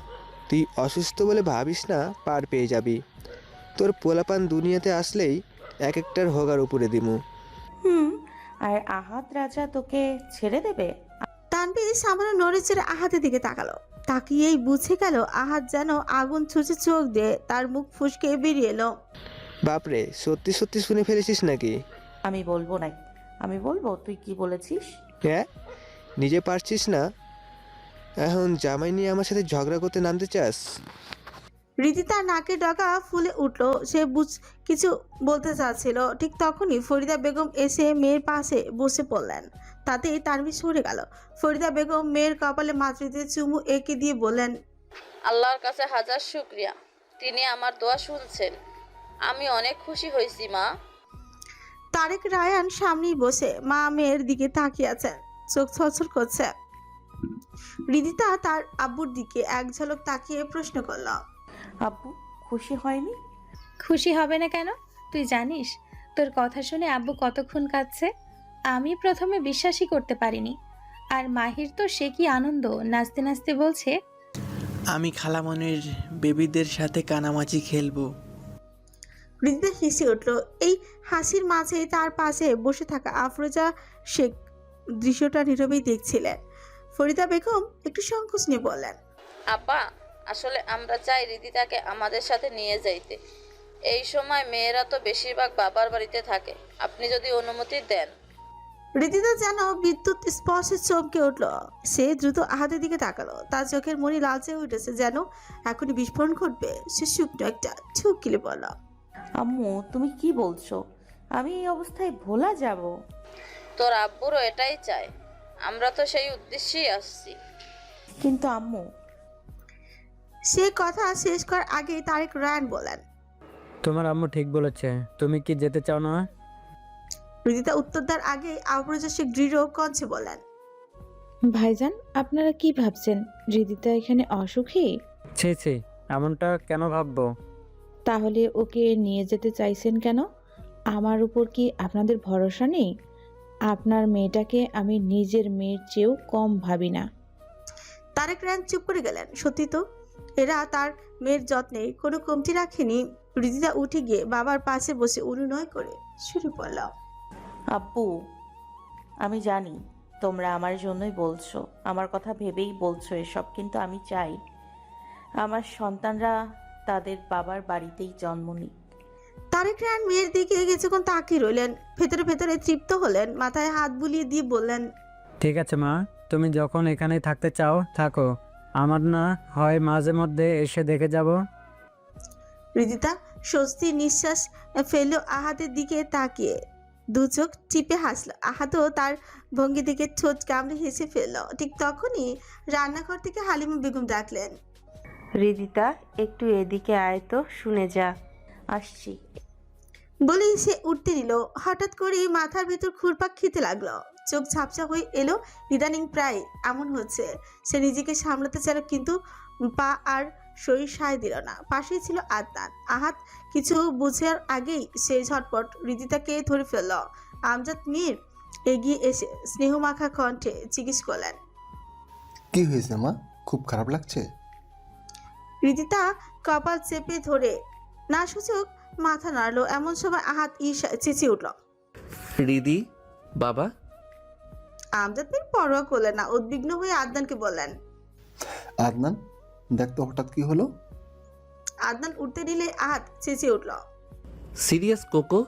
তুই অসুস্থ বলে ভাবিস না পার পেয়ে যাবি। তোর পোলাপান দুনিয়াতে আসলেই এক একটার হোগার উপরে দিমু। আর আহাত রাজা তোকে ছেড়ে দেবে? তানভীর সামান্য নড়ে চেড়ে আহাতের দিকে তাকালো। তাকিয়েই বুঝে গেল আহাত যেন আগুন ছুঁচে চোখ দিয়ে তার মুখ ফুসকে বেরিয়ে এলো। বাপরে, সত্যি সত্যি শুনে ফেলেছিস নাকি? আমি বলবো না, আমি বলবো তুই কি বলেছিস। হ্যাঁ, নিজে পারছিস না এখন জামাই নিয়ে আমার সাথে ঝগড়া করতে নামতে চাস? রিদিতার নাকের ডগা ফুলে উঠল। সে কিছু বলতে চাচ্ছিল, ঠিক তখনই ফরিদা বেগম এসে মেয়ের পাশে বসে পড়লেন। তাতেই তানভীর সরে গেল। ফরিদা বেগম মেয়ের কপালে মাতৃতে চুমু এঁকে দিয়ে বললেন, আল্লাহর কাছে হাজার শুকরিয়া, তিনি আমার দোয়া শুনছেন। আমি অনেক খুশি হয়েছি মা। তারেক রায়ান সামনেই বসে মা মেয়ের দিকে তাকিয়ে আছেন, চোখ ছলছল করছে। রিদিতা তার আব্বুর দিকে এক ঝলক তাকিয়ে প্রশ্ন করল, আব্বু খুশি হয়নি? খুশি হবে না কেন? তুই জানিস তোর কথা শুনে আব্বু কতক্ষণ কাঁদছে? আমি প্রথমে বিশ্বাসই করতে পারিনি। আর মাহির তো সে কি আনন্দ, নাচতে নাচতে বলছে, আমি খালামনির বেবিদের সাথে কানামাছি খেলবো। রিদিতা হেসে উঠল। এই হাসির মাঝে তার পাশে বসে থাকা আফরোজা শেখ দৃশ্যটা নীরবেই দেখছিলেন। ফরিদা বেগম একটু সংকোচ নিয়ে বললেন, আপা, আসলে আমরা চাই রিদিতাকে আমাদের সাথে নিয়ে যাইতে। এই সময় মেয়েরা তো বেশিরভাগ বাবার বাড়িতে থাকে, আপনি যদি অনুমতি দেন। রিদিতা যেন বিদ্যুৎ স্পর্শে চমকে উঠল। সে দ্রুত আহাদের দিকে তাকালো। তার চোখের মনি লালচে উঠেছে, যেন এখনই বিস্ফোরণ ঘটবে। সে শুকনো একটা ঠুক গিলে বলল, আম্মু তুমি কি বলছো? আমি এই অবস্থায় ভোলা যাব? তোর আব্বুরও এটাই চায়, আমরা তো সেই উদ্দেশ্যেই আসছি। কিন্তু আম্মু। সে কথা শেষ করার আগে তারেক রায়ান বলেন, তোমার আম্মু ঠিক বলেছে, তুমি কি যেতে চাও না? রিদিতা উত্তর দেওয়ার আগে আফরোজা শেখ দৃঢ় কণ্ঠে বলেন, ভাইজান আপনারা কি ভাবছেন রিদিতা এখানে অসুখী? ছি ছি, এমনটা কেন ভাববো? তাহলে ওকে নিয়ে যেতে চাইছেন কেন? আমার উপর কি আপনাদের ভরসা নেই? আপনার মেয়েটাকে আমি নিজের মেয়ের চেয়েও কম ভাবি না। তারেক রায়ান চুপ করে গেলেন। সত্যি তো, এরা তার মেয়ের যত্নে কোনো কমতি রাখেনি। রিদিতা উঠে গিয়ে বাবার পাশে বসে অনুনয় করে শুরু করল, আব্বু আমি জানি তোমরা আমার জন্যই বলছো, আমার কথা ভেবেই বলছো এসব, কিন্তু আমি চাই আমার সন্তানরা তাদের বাবার বাড়িতেই জন্ম নিক। তারেক রায়ান মেয়ের দিকে কিছুক্ষণ তাকিয়ে রইলেন, ভেতরে ভেতরে তৃপ্ত হলেন, মাথায় হাত বুলিয়ে দিয়ে বললেন, ঠিক আছে মা, তুমি যখন এখানে থাকতে চাও থাকো, আমার না হয় মাঝে মধ্যে এসে দেখে যাব। রিদিতা স্বস্তির নিঃশ্বাস ফেললো আহাদের দিকে তাকিয়ে, দু চোখ টিপে হাসলো। আহাতও তার ভঙ্গি দিকে ঠোঁট কামড়ে হেসে ফেললো। ঠিক তখনই রান্নাঘর থেকে হালিমা বেগম ডাকলেন, রিদিতা একটু এদিকে আয় তো, শুনে যা। আসছি বলেই সে উঠতে নিল। হঠাৎ করে মাথার ভেতর ঘুরপাক খেতে লাগলো, চোখ ঝাপসা হয়ে এলো। ইদানিং প্রায় এমন হচ্ছে। সে নিজেকে সামলাতে চাইল, কিন্তু পা আর শরীর সায় দিল না। পাশেই ছিল আদনান। আহাত কিছু বুঝার আগেই সে ঝটপট রিদিতাকে ধরে ফেলল। আমজাদ মীর এগিয়ে এসে স্নেহমাখা কণ্ঠে জিজ্ঞেস করলেন, কি হয়েছে মা, খুব খারাপ লাগছে? রিদিতা কপাল চেপে ধরে না সূচক মাথা নাড়লো। এমন সময় আহাত চেঁচিয়ে উঠল, রিদি বাবা। আমজাদ মীর পরোয়া করলেন না, উদ্বিগ্ন হয়ে আদনানকে বললেন, আদনান দেখতো হঠাৎ কি হলো? আদনান উঠতে নিলে আহাত চেঁচিয়ে উঠল, সিরিয়াস কোকো?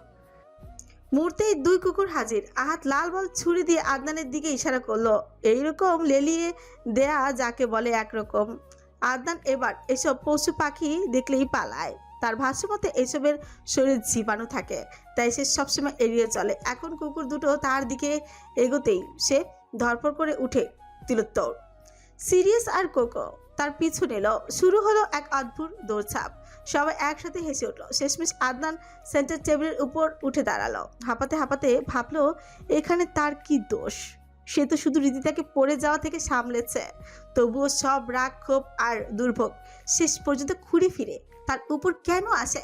মুহূর্তেই দুই কুকুর হাজির। আহাত লাল বল ছুরি দিয়ে আদনানের দিকে ইশারা করলো। এইরকম লেলিয়ে দেয়া যাকে বলে একরকম। আদনান এবার এসব পশু পাখি দেখলেই পালায়। তার ভাষ্যমতে এসবের শরীরে জীবাণু থাকে, তাই সে সবসময় এড়িয়ে চলে। এখন কুকুর দুটো তার দিকে এগোতেই সে ধরপড় করে উঠে দিল দৌড়। সিরিয়াস আর কোকো তার পিছু নিল। শুরু হলো এক অদ্ভুত দৌড়ঝাঁপ। সবাই একসাথে হেসে উঠল। শেষমেশ আদনান সেন্টার টেবিলের উপর উঠে দাঁড়ালো। হাঁপাতে হাঁপাতে ভাবলো, এখানে তার কি দোষ? সে তো শুধু রিদিতাকে পড়ে যাওয়া থেকে সামলেছে। তবুও সব রাগ, ক্ষোভ আর দুর্ভোগ শেষ পর্যন্ত ঘুরে ফিরে তার উপর কেন আসে?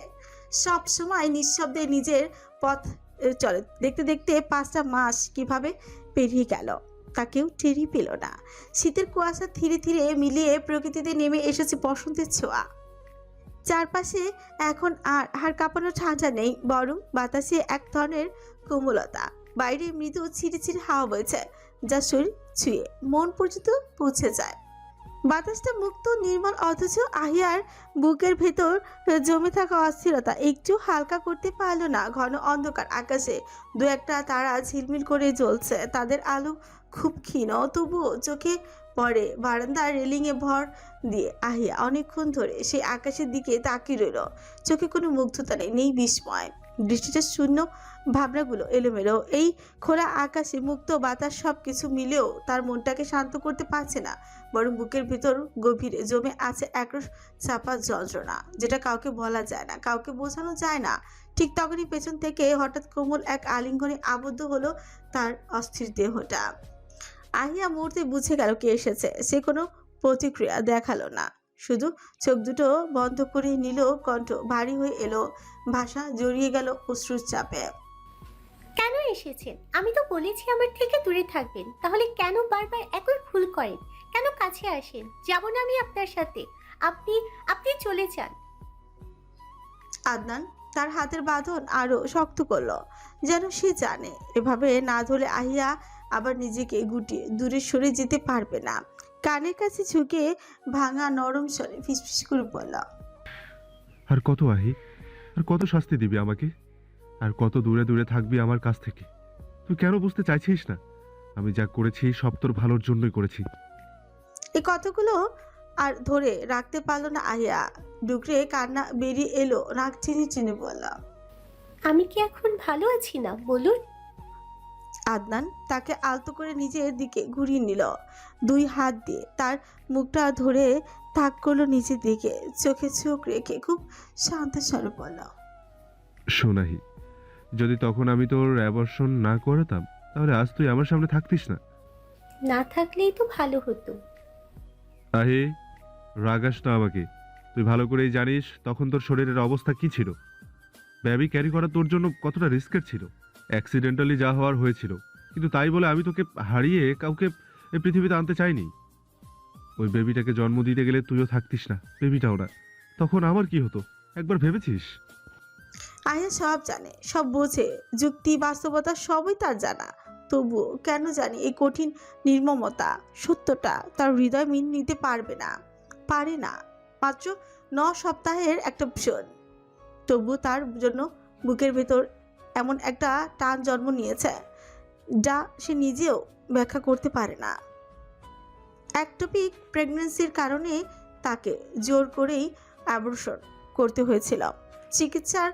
সব সময় নিঃশব্দে নিজের পথ চলে। দেখতে দেখতে 5টা মাস কিভাবে পেরিয়ে গেল তা কেউ টেরই পেল না। শীতের কুয়াশা ধীরে ধীরে মিলিয়ে প্রকৃতিতে নেমে এসেছে বসন্তের ছোঁয়া। চারপাশে এখন আর হাড় কাঁপানো ঠান্ডা নেই, বরং বাতাসে এক ধরনের কোমলতা। বাইরে মৃদু ছিঁড়ে ছিঁড়ে হাওয়া বইছে, যা শরীর ছুঁয়ে মন পর্যন্ত পৌঁছে যায়। বাতাসটা মুক্ত, নির্মল, অথচ আহিয়ার বুকের ভেতর জমে থাকা অস্থিরতা একটু হালকা করতে পারল না। ঘন অন্ধকার আকাশে দু একটা তারা ঝিলমিল করে জ্বলছে। তাদের আলো খুব ক্ষীণ, তবুও চোখে পরে বারান্দার রেলিংয়ে ভর দিয়ে আহিয়া অনেকক্ষণ ধরে সেই আকাশের দিকে তাকিয়ে রইল। চোখে কোনো মুগ্ধতা নেই বিস্ময়, দৃষ্টিটা শূন্য, ভাবনাগুলো এলোমেলো। এই খোলা আকাশে মুক্ত বাতাস সবকিছু মিলেও তার মনটাকে শান্ত করতে পারছে না, বরং বুকের ভিতর গভীরে জমে আছে একরস চাপা যন্ত্রণা, যেটা কাউকে বলা যায় না, কাউকে বোঝানো যায় না। ঠিক তখনই পেছন থেকে হঠাৎ কোমল এক আলিঙ্গনে আবদ্ধ হলো তার অস্থির দেহটা। আহিয়া মুহূর্তে বুঝে গেল কে এসেছে। সে কোনো প্রতিক্রিয়া দেখালো না, শুধু চোখ দুটো বন্ধ করে নিল। কণ্ঠ ভারী হয়ে এলো, ভাষা জড়িয়ে গেল অশ্রুর চাপে। কেন এসেছেন? আমি তো বলেছি আমার থেকে দূরে থাকবেন, তাহলে কেন বারবার একই ভুল করেন? কেন কাছে আসেন? যাব না আমি আপনার সাথে। আপনি আপনি চলে যান। আদনান তার হাতের বাঁধন আরো শক্ত করলো, যেন সে জানে এভাবে না ধরে আহিয়া আবার নিজেকে গুটিয়ে দূরে সরে যেতে পারবে না। কানের কাছে ঝুঁকে ভাঙা নরম স্বরে ফিসফিস করে বলল, আর কত আহি, আর কত শাস্তি দিবি আমাকে? আর কত দূরে দূরে থাকবি আমার কাছ থেকে? তুই কেন বুঝতে চাইছিস না? আমি যা করেছি সব তোর ভালোর জন্যই করেছি। এই কথাগুলো আর ধরে রাখতে পারলো না আহিয়া। ডুকরে কান্না বেরিয়ে এলো, নাক চিনি চিনি বলল, আমি কি এখন ভালো আছি না বলুন? আদনান তাকে আলতো করে নিজের দিকে ঘুরিয়ে নিল, দুই হাত দিয়ে তার মুখটা ধরে তাক করলো নিচের দিকে, চোখে চোখ রেখে খুব শান্ত স্বরে বলল, শোনাহি, যদি তখন আমি তোর অ্যাবর্শন না করতাম তাহলে আজ তুই আমার সামনে থাকতিস না। না থাকলেই তো ভালো হতো। আহে, রাগাস না আমাকে। তুই ভালো করেই জানিস তখন তোর শরীরের অবস্থা কি ছিল। বেবি ক্যারি করা তোর জন্য কতটা রিস্কের ছিল। অ্যাক্সিডেন্টালি যা হওয়ার হয়েছিল, কিন্তু তাই বলে আমি তোকে হারিয়ে কাউকে এই পৃথিবীতে আনতে চাইনি। ওই বেবিটাকে জন্ম দিতে গেলে তুইও থাকতিস না, বেবিটাও না। তখন আমার কি হতো একবার ভেবেছিস? আয়া সব জানে, সব বোঝে, যুক্তি বাস্তবতা সবই তার জানা। তবুও কেন জানি এই কঠিন নির্মমতা, সত্যটা তার হৃদয় মেনে নিতে পারবে না, পারে না। মাত্র 9 সপ্তাহের একটা ভীষণ, তবু তার জন্য বুকের ভেতর এমন একটা টান জন্ম নিয়েছে যা সে নিজেও ব্যাখ্যা করতে পারে না। একটপিক প্রেগন্যান্সির কারণে তাকে জোর করেই অ্যাবর্শন করতে হয়েছিল। চিকিৎসার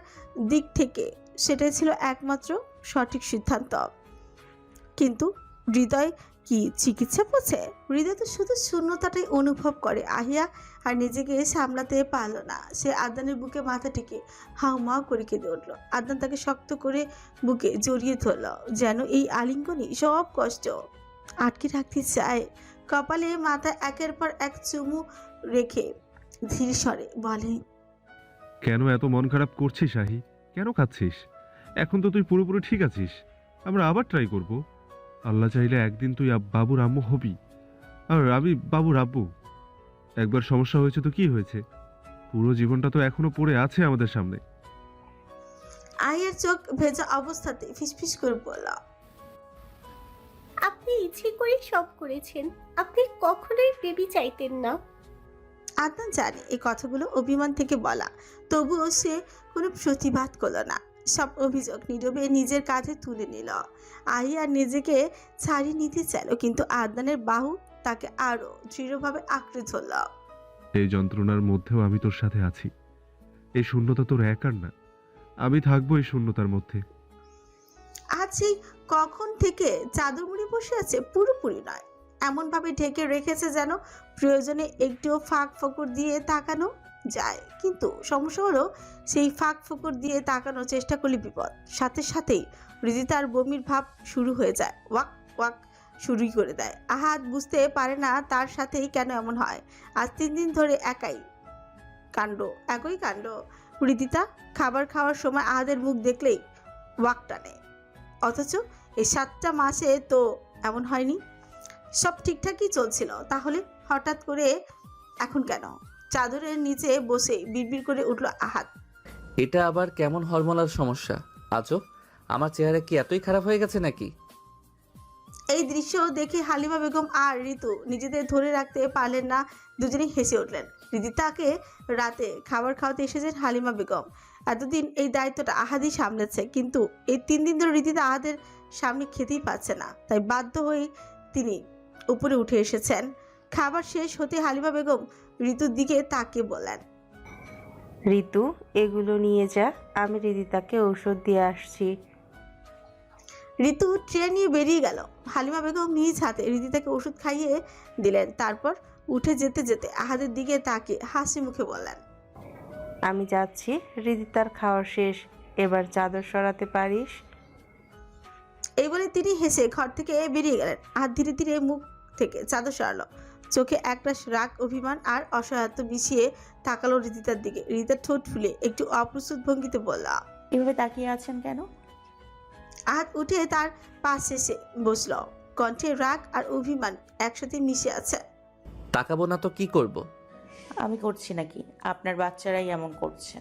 দিক থেকে সেটাই ছিল একমাত্র সঠিক সিদ্ধান্ত। কিন্তু হৃদয় কি চিকিৎসা বোঝে? হৃদয় তো শুধু শূন্যতাটাই অনুভব করে। আহিয়া আর নিজেকে সামলাতে পারল না। সে আদনানের বুকে মাথা টেকে হাউমাউ করে কেঁদে উঠল। আদনান তাকে শক্ত করে বুকে জড়িয়ে ধরল, যেন এই আলিঙ্গনে সব কষ্ট আটকে রাখতে চায়। কপালে মাথা একের পর এক চুমু রেখে ধীর স্বরে বলে, কেন এত মন খারাপ করছিস আহি? কেন খাচ্ছিস? এখন তো তুই পুরোপুরি ঠিক আছিস। আমরা আবার ট্রাই করব। আল্লাহ চাইলে একদিন তুই বাবুর আম্মু হবি, আর আমি বাবুর আব্বু। একবার সমস্যা হয়েছে তো কি হয়েছে? পুরো জীবনটা তো এখনো পড়ে আছে আমাদের সামনে। আয়ের চোখ ভেজা অবস্থাতে ফিসফিস করে বলল, আপনি ইচ্ছে করে সব করেছেন। আপনি কখনোই বেবি চাইতেন না। আদনান জানে এই কথাগুলো অভিমান থেকে বলা, তবুও সে কোনো প্রতিবাদ করল না। সব অভিযোগ নীরবে নিজের কাঁধে তুলে নিল। আহিয়া নিজেকে ছাড়িয়ে নিতে চাইল, কিন্তু আদনানের বাহু তাকে আরো দৃঢ়ভাবে আঁকড়ে ধরল। এই যন্ত্রণার মধ্যেও আমি তোর সাথে আছি। এই শূন্যতা তোর একার না, আমি থাকবো এই শূন্যতার মধ্যে। আজ সেই কখন থেকে চাদর মুড়ি বসে আছে, পুরোপুরি নয়, এমন ভাবে ঢেকে রেখেছে যেন প্রয়োজনে একটুও ফাঁক ফোকর দিয়ে তাকানো যায়। কিন্তু সমস্যা হলো, সেই ফাঁক ফোকর দিয়ে তাকানোর চেষ্টা করলে বিপদ। সাথে সাথেই হৃদিতার বমির ভাব শুরু হয়ে যায়, ওয়াক ওয়াক শুরুই করে দেয়। আহাদ বুঝতে পারে না তার সাথেই কেন এমন হয়। আজ 3 দিন ধরে একই কাণ্ড। হৃদিতা খাবার খাওয়ার সময় আহাদের মুখ দেখলেই ওয়াক টানে, অথচ এই 7টা মাসে তো এমন হয়নি। সব ঠিকঠাকই চলছিল, তাহলে হঠাৎ করে এখন কেন? চাদরের নিচে বসে বিড়বিড় করে উঠল আহাদ, এটা আবার কেমন হরমোনাল সমস্যা? আজব, আমার চেহারা কি এতই খারাপ হয়ে গেছে নাকি? এই দৃশ্য দেখে হালিমা বেগম আর ঋতু নিজেদের ধরে রাখতে পারলেন না, দুজনেই হেসে উঠলেন। ঋদিতাকে রাতে খাবার খাওয়াতে এসেছেন হালিমা বেগম। এতদিন এই দায়িত্বটা আহাদই সামলেছে, কিন্তু এই 3 দিন ধরে ঋদিতা আহাদের সামনে খেতেই পাচ্ছে না, তাই বাধ্য হয়ে তিনি উপরে উঠে এসেছেন। খাবার শেষ হতে হালিমা বেগম ঋতুর দিকে তাকিয়ে বললেন, ঋতু এগুলো নিয়ে যা, আমি রিদিতাকে ঔষধ দিয়ে আসছি। ঋতু ট্রে নিয়ে বেরিয়ে গেল। হালিমা বেগম নিজ হাতে রিদিতাকে ওষুধ খাইয়ে দিলেন। তারপর উঠে যেতে যেতে আহাদের দিকে তাকিয়ে হাসি মুখে বললেন, আমি যাচ্ছি, রিদিতার খাওয়া শেষ, এবার চাদর সরাতে পারিস। এই বলে তিনি হেসে ঘর থেকে বেরিয়ে গেলেন। হাত ধীরে ধীরে মুখ থেকে চাদর সরালো। চোখে একরাশ রাগ, অভিমান আর অসহায়ত্ব মিশিয়ে তাকালো রিদিতার দিকে। রিদিতার ঠোঁট ফুলে একটু অপ্রস্তুত ভঙ্গিতে বলল, এভাবে তাকিয়ে আছেন কেন? হাত উঠে তার পাশে এসে বসল। কণ্ঠে রাগ আর অভিমান একসাথে মিশে আছে। তাকাবো না তো কি করব? আমি করছি নাকি? আপনার বাচ্চারাই এমন করছে।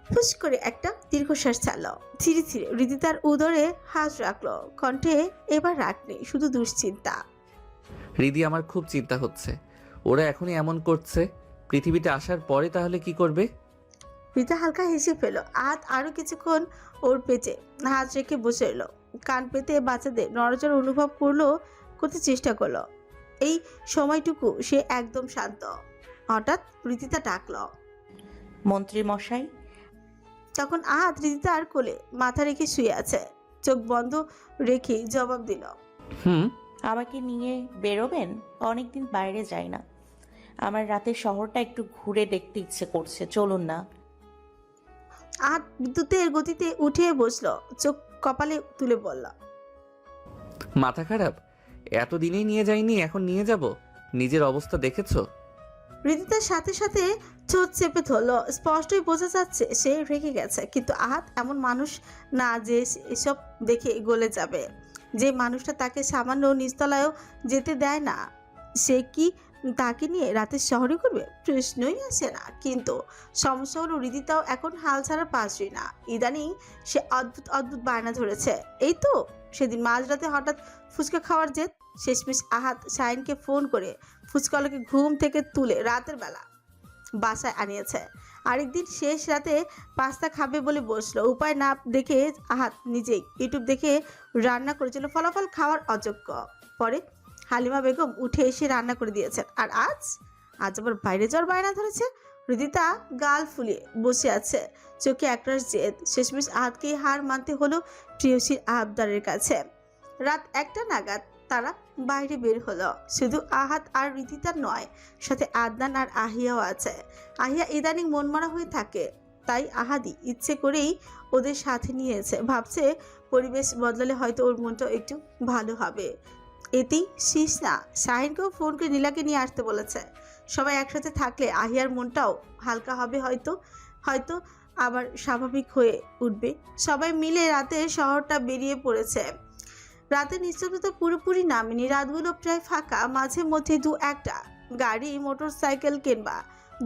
ফুস করে একটা দীর্ঘশ্বাস ছাড়লো। ধীরে ধীরে রিদিতার উদরে হাত রাখলো। কণ্ঠে এবার রাগ নেই, শুধু দুশ্চিন্তা। রিদি, আমার খুব চিন্তা হচ্ছে। ওরা এখনই এমন করছে, পৃথিবীতে আসার পরে তাহলে কি করবে? রিতা হালকা হেসে ফেল। হাত আরো কিছুক্ষণ ওর পেটে হাত রেখে বসে এলো। কান পেতে বাচ্চাদের নড়াচড় অনুভব করতে চেষ্টা করলো। এই সময়টুকু সে একদম শান্ত। হঠাৎ রিদিতা ডাকলো, মন্ত্রী মশাই। তখন আহাত রিদিতার কোলে মাথা রেখে শুয়ে আছে। চোখ বন্ধ রেখে জবাব দিল, হুম। আমাকে নিয়ে বেরোবেন? অনেকদিন বাইরে যাই না, আমার রাতে শহরটা একটু ঘুরে দেখতে ইচ্ছে করছে, চলুন না। আহাত বিদ্যুতের গতিতে উঠে বসলো। চোখ কপালে তুলে বলল, মাথা খারাপ? এতদিনেই নিয়ে যাইনি, এখন নিয়ে যাব? নিজের অবস্থা দেখেছো? রিদিতার সাথে সাথে চোখ চেপে ধরলো। স্পষ্টই বোঝা যাচ্ছে সে রেগে গেছে। কিন্তু আহাত এমন মানুষ না যে এসব দেখে গলে যাবে। যে মানুষটা তাকে সামান্য নিচতলায়ও যেতে দেয় না, সে কি তাকে নিয়ে রাতের শহরে করবে? প্রশ্নই আসে না। কিন্তু সমস্যা হলো রিদিতাও এখন হাল ছাড়া পারছই না। ইদানিং সে অদ্ভুত অদ্ভুত বায়না ধরেছে। এই তো সেদিন মাঝরাতে হঠাৎ ফুচকা খাওয়ার জেদ। শেষমেশ আহাত শাহিনকে ফোন করে ফুচকাওয়ালাকে ঘুম থেকে তুলে রাতের বেলা বাসায় আনিয়েছে। আরেকদিন শেষ রাতে পাস্তা খাবে বলে বসলো। উপায় না দেখে আহাত নিজেই ইউটিউব দেখে রান্না করেছিল। ফলাফল খাওয়ার অযোগ্য। পরে হালিমা বেগম উঠে এসে রান্না করে দিয়েছেন। আর আজ আবার বাইরে যাওয়ার বায়না ধরেছে। রিদিতা গাল ফুলিয়ে বসে আছে, চোখে একরাশ জেদ। শেষমেশ আহাতকেই হার মানতে হলো প্রিয়সীর আবদারের কাছে। রাত 1টা নাগাদ তারা বাইরে বের হলো। শুধু আহাত আর রিদিতা নয়, সাথে আদনান আর আহিয়াও আছে। আহিয়া ইদানিং মনমরা হয়ে থাকে, তাই আহাদি ইচ্ছে করেই ওদের সাথে নিয়েছে। ভাবছে পরিবেশ বদলালে হয়তো ওর মনটাও একটু ভালো হবে। এতেই শীষ না, শাহিনকেও ফোন করে নীলাকে নিয়ে আসতে বলেছে। সবাই একসাথে থাকলে আহিয়ার মনটাও হালকা হবে, হয়তো আবার স্বাভাবিক হয়ে উঠবে। সবাই মিলে রাতে শহরটা বেরিয়ে পড়েছে। রাতের নিস্তব্ধতা পুরোপুরি নামেনি। রাতগুলো প্রায় ফাঁকা। মাঝে মধ্যে দু একটা গাড়ি, মোটর সাইকেল কিংবা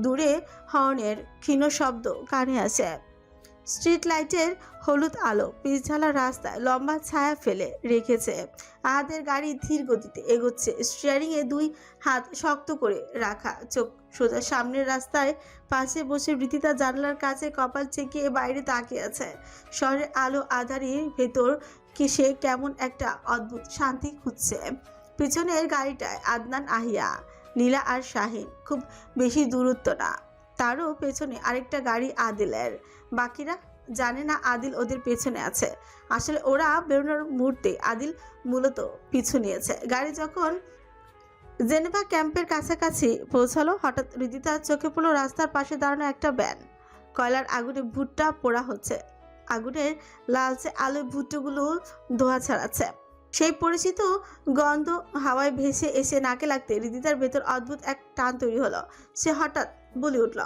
দূরে হর্নের ক্ষীণ শব্দ কানে আসে। স্ট্রিট লাইটের হলুদ আলো পিছঝালা রাস্তায় লম্বা ছায়া ফেলে রেখেছে। আহাদের গাড়ি ধীর গতিতে এগোচ্ছে। স্টিয়ারিংয়ে 2 হাত শক্ত করে রাখা, চোখ সোজা সামনের রাস্তায়। পাশে বসে রিদিতা জানলার কাছে কপাল চেকিয়ে বাইরে তাকিয়ে আছে। শহরের আলো আধারির ভেতর সে কেমন একটা অদ্ভুত শান্তি খুঁজছে। পিছনের গাড়িটায় আদনান, আহিয়া, নীলা আর শাহিন। খুব বেশি দূরত্ব না। তারও পেছনে আরেকটা গাড়ি আদিলের। বাকিরা জানে না আদিল ওদের পেছনে আছে। আসলে ওরা বেরোনোর মুহূর্তে আদিল মূলত পিছু নিয়েছে। গাড়ি যখন জেনেভা ক্যাম্পের কাছাকাছি পৌঁছালো, হঠাৎ রিদিতার চোখে পড়লো রাস্তার পাশে দাঁড়ানো একটা ভ্যান। কয়লার আগুনে ভুট্টা পোড়া হচ্ছে। আগুনের লালচে আলো ভুট্টোগুলো ধোঁয়া ছাড়াচ্ছে। সেই পরিচিত গন্ধ হাওয়ায় ভেসে এসে নাকে লাগতে রিদিতার ভেতর অদ্ভুত এক টান তৈরি হলো। সে হঠাৎ বলে উঠল,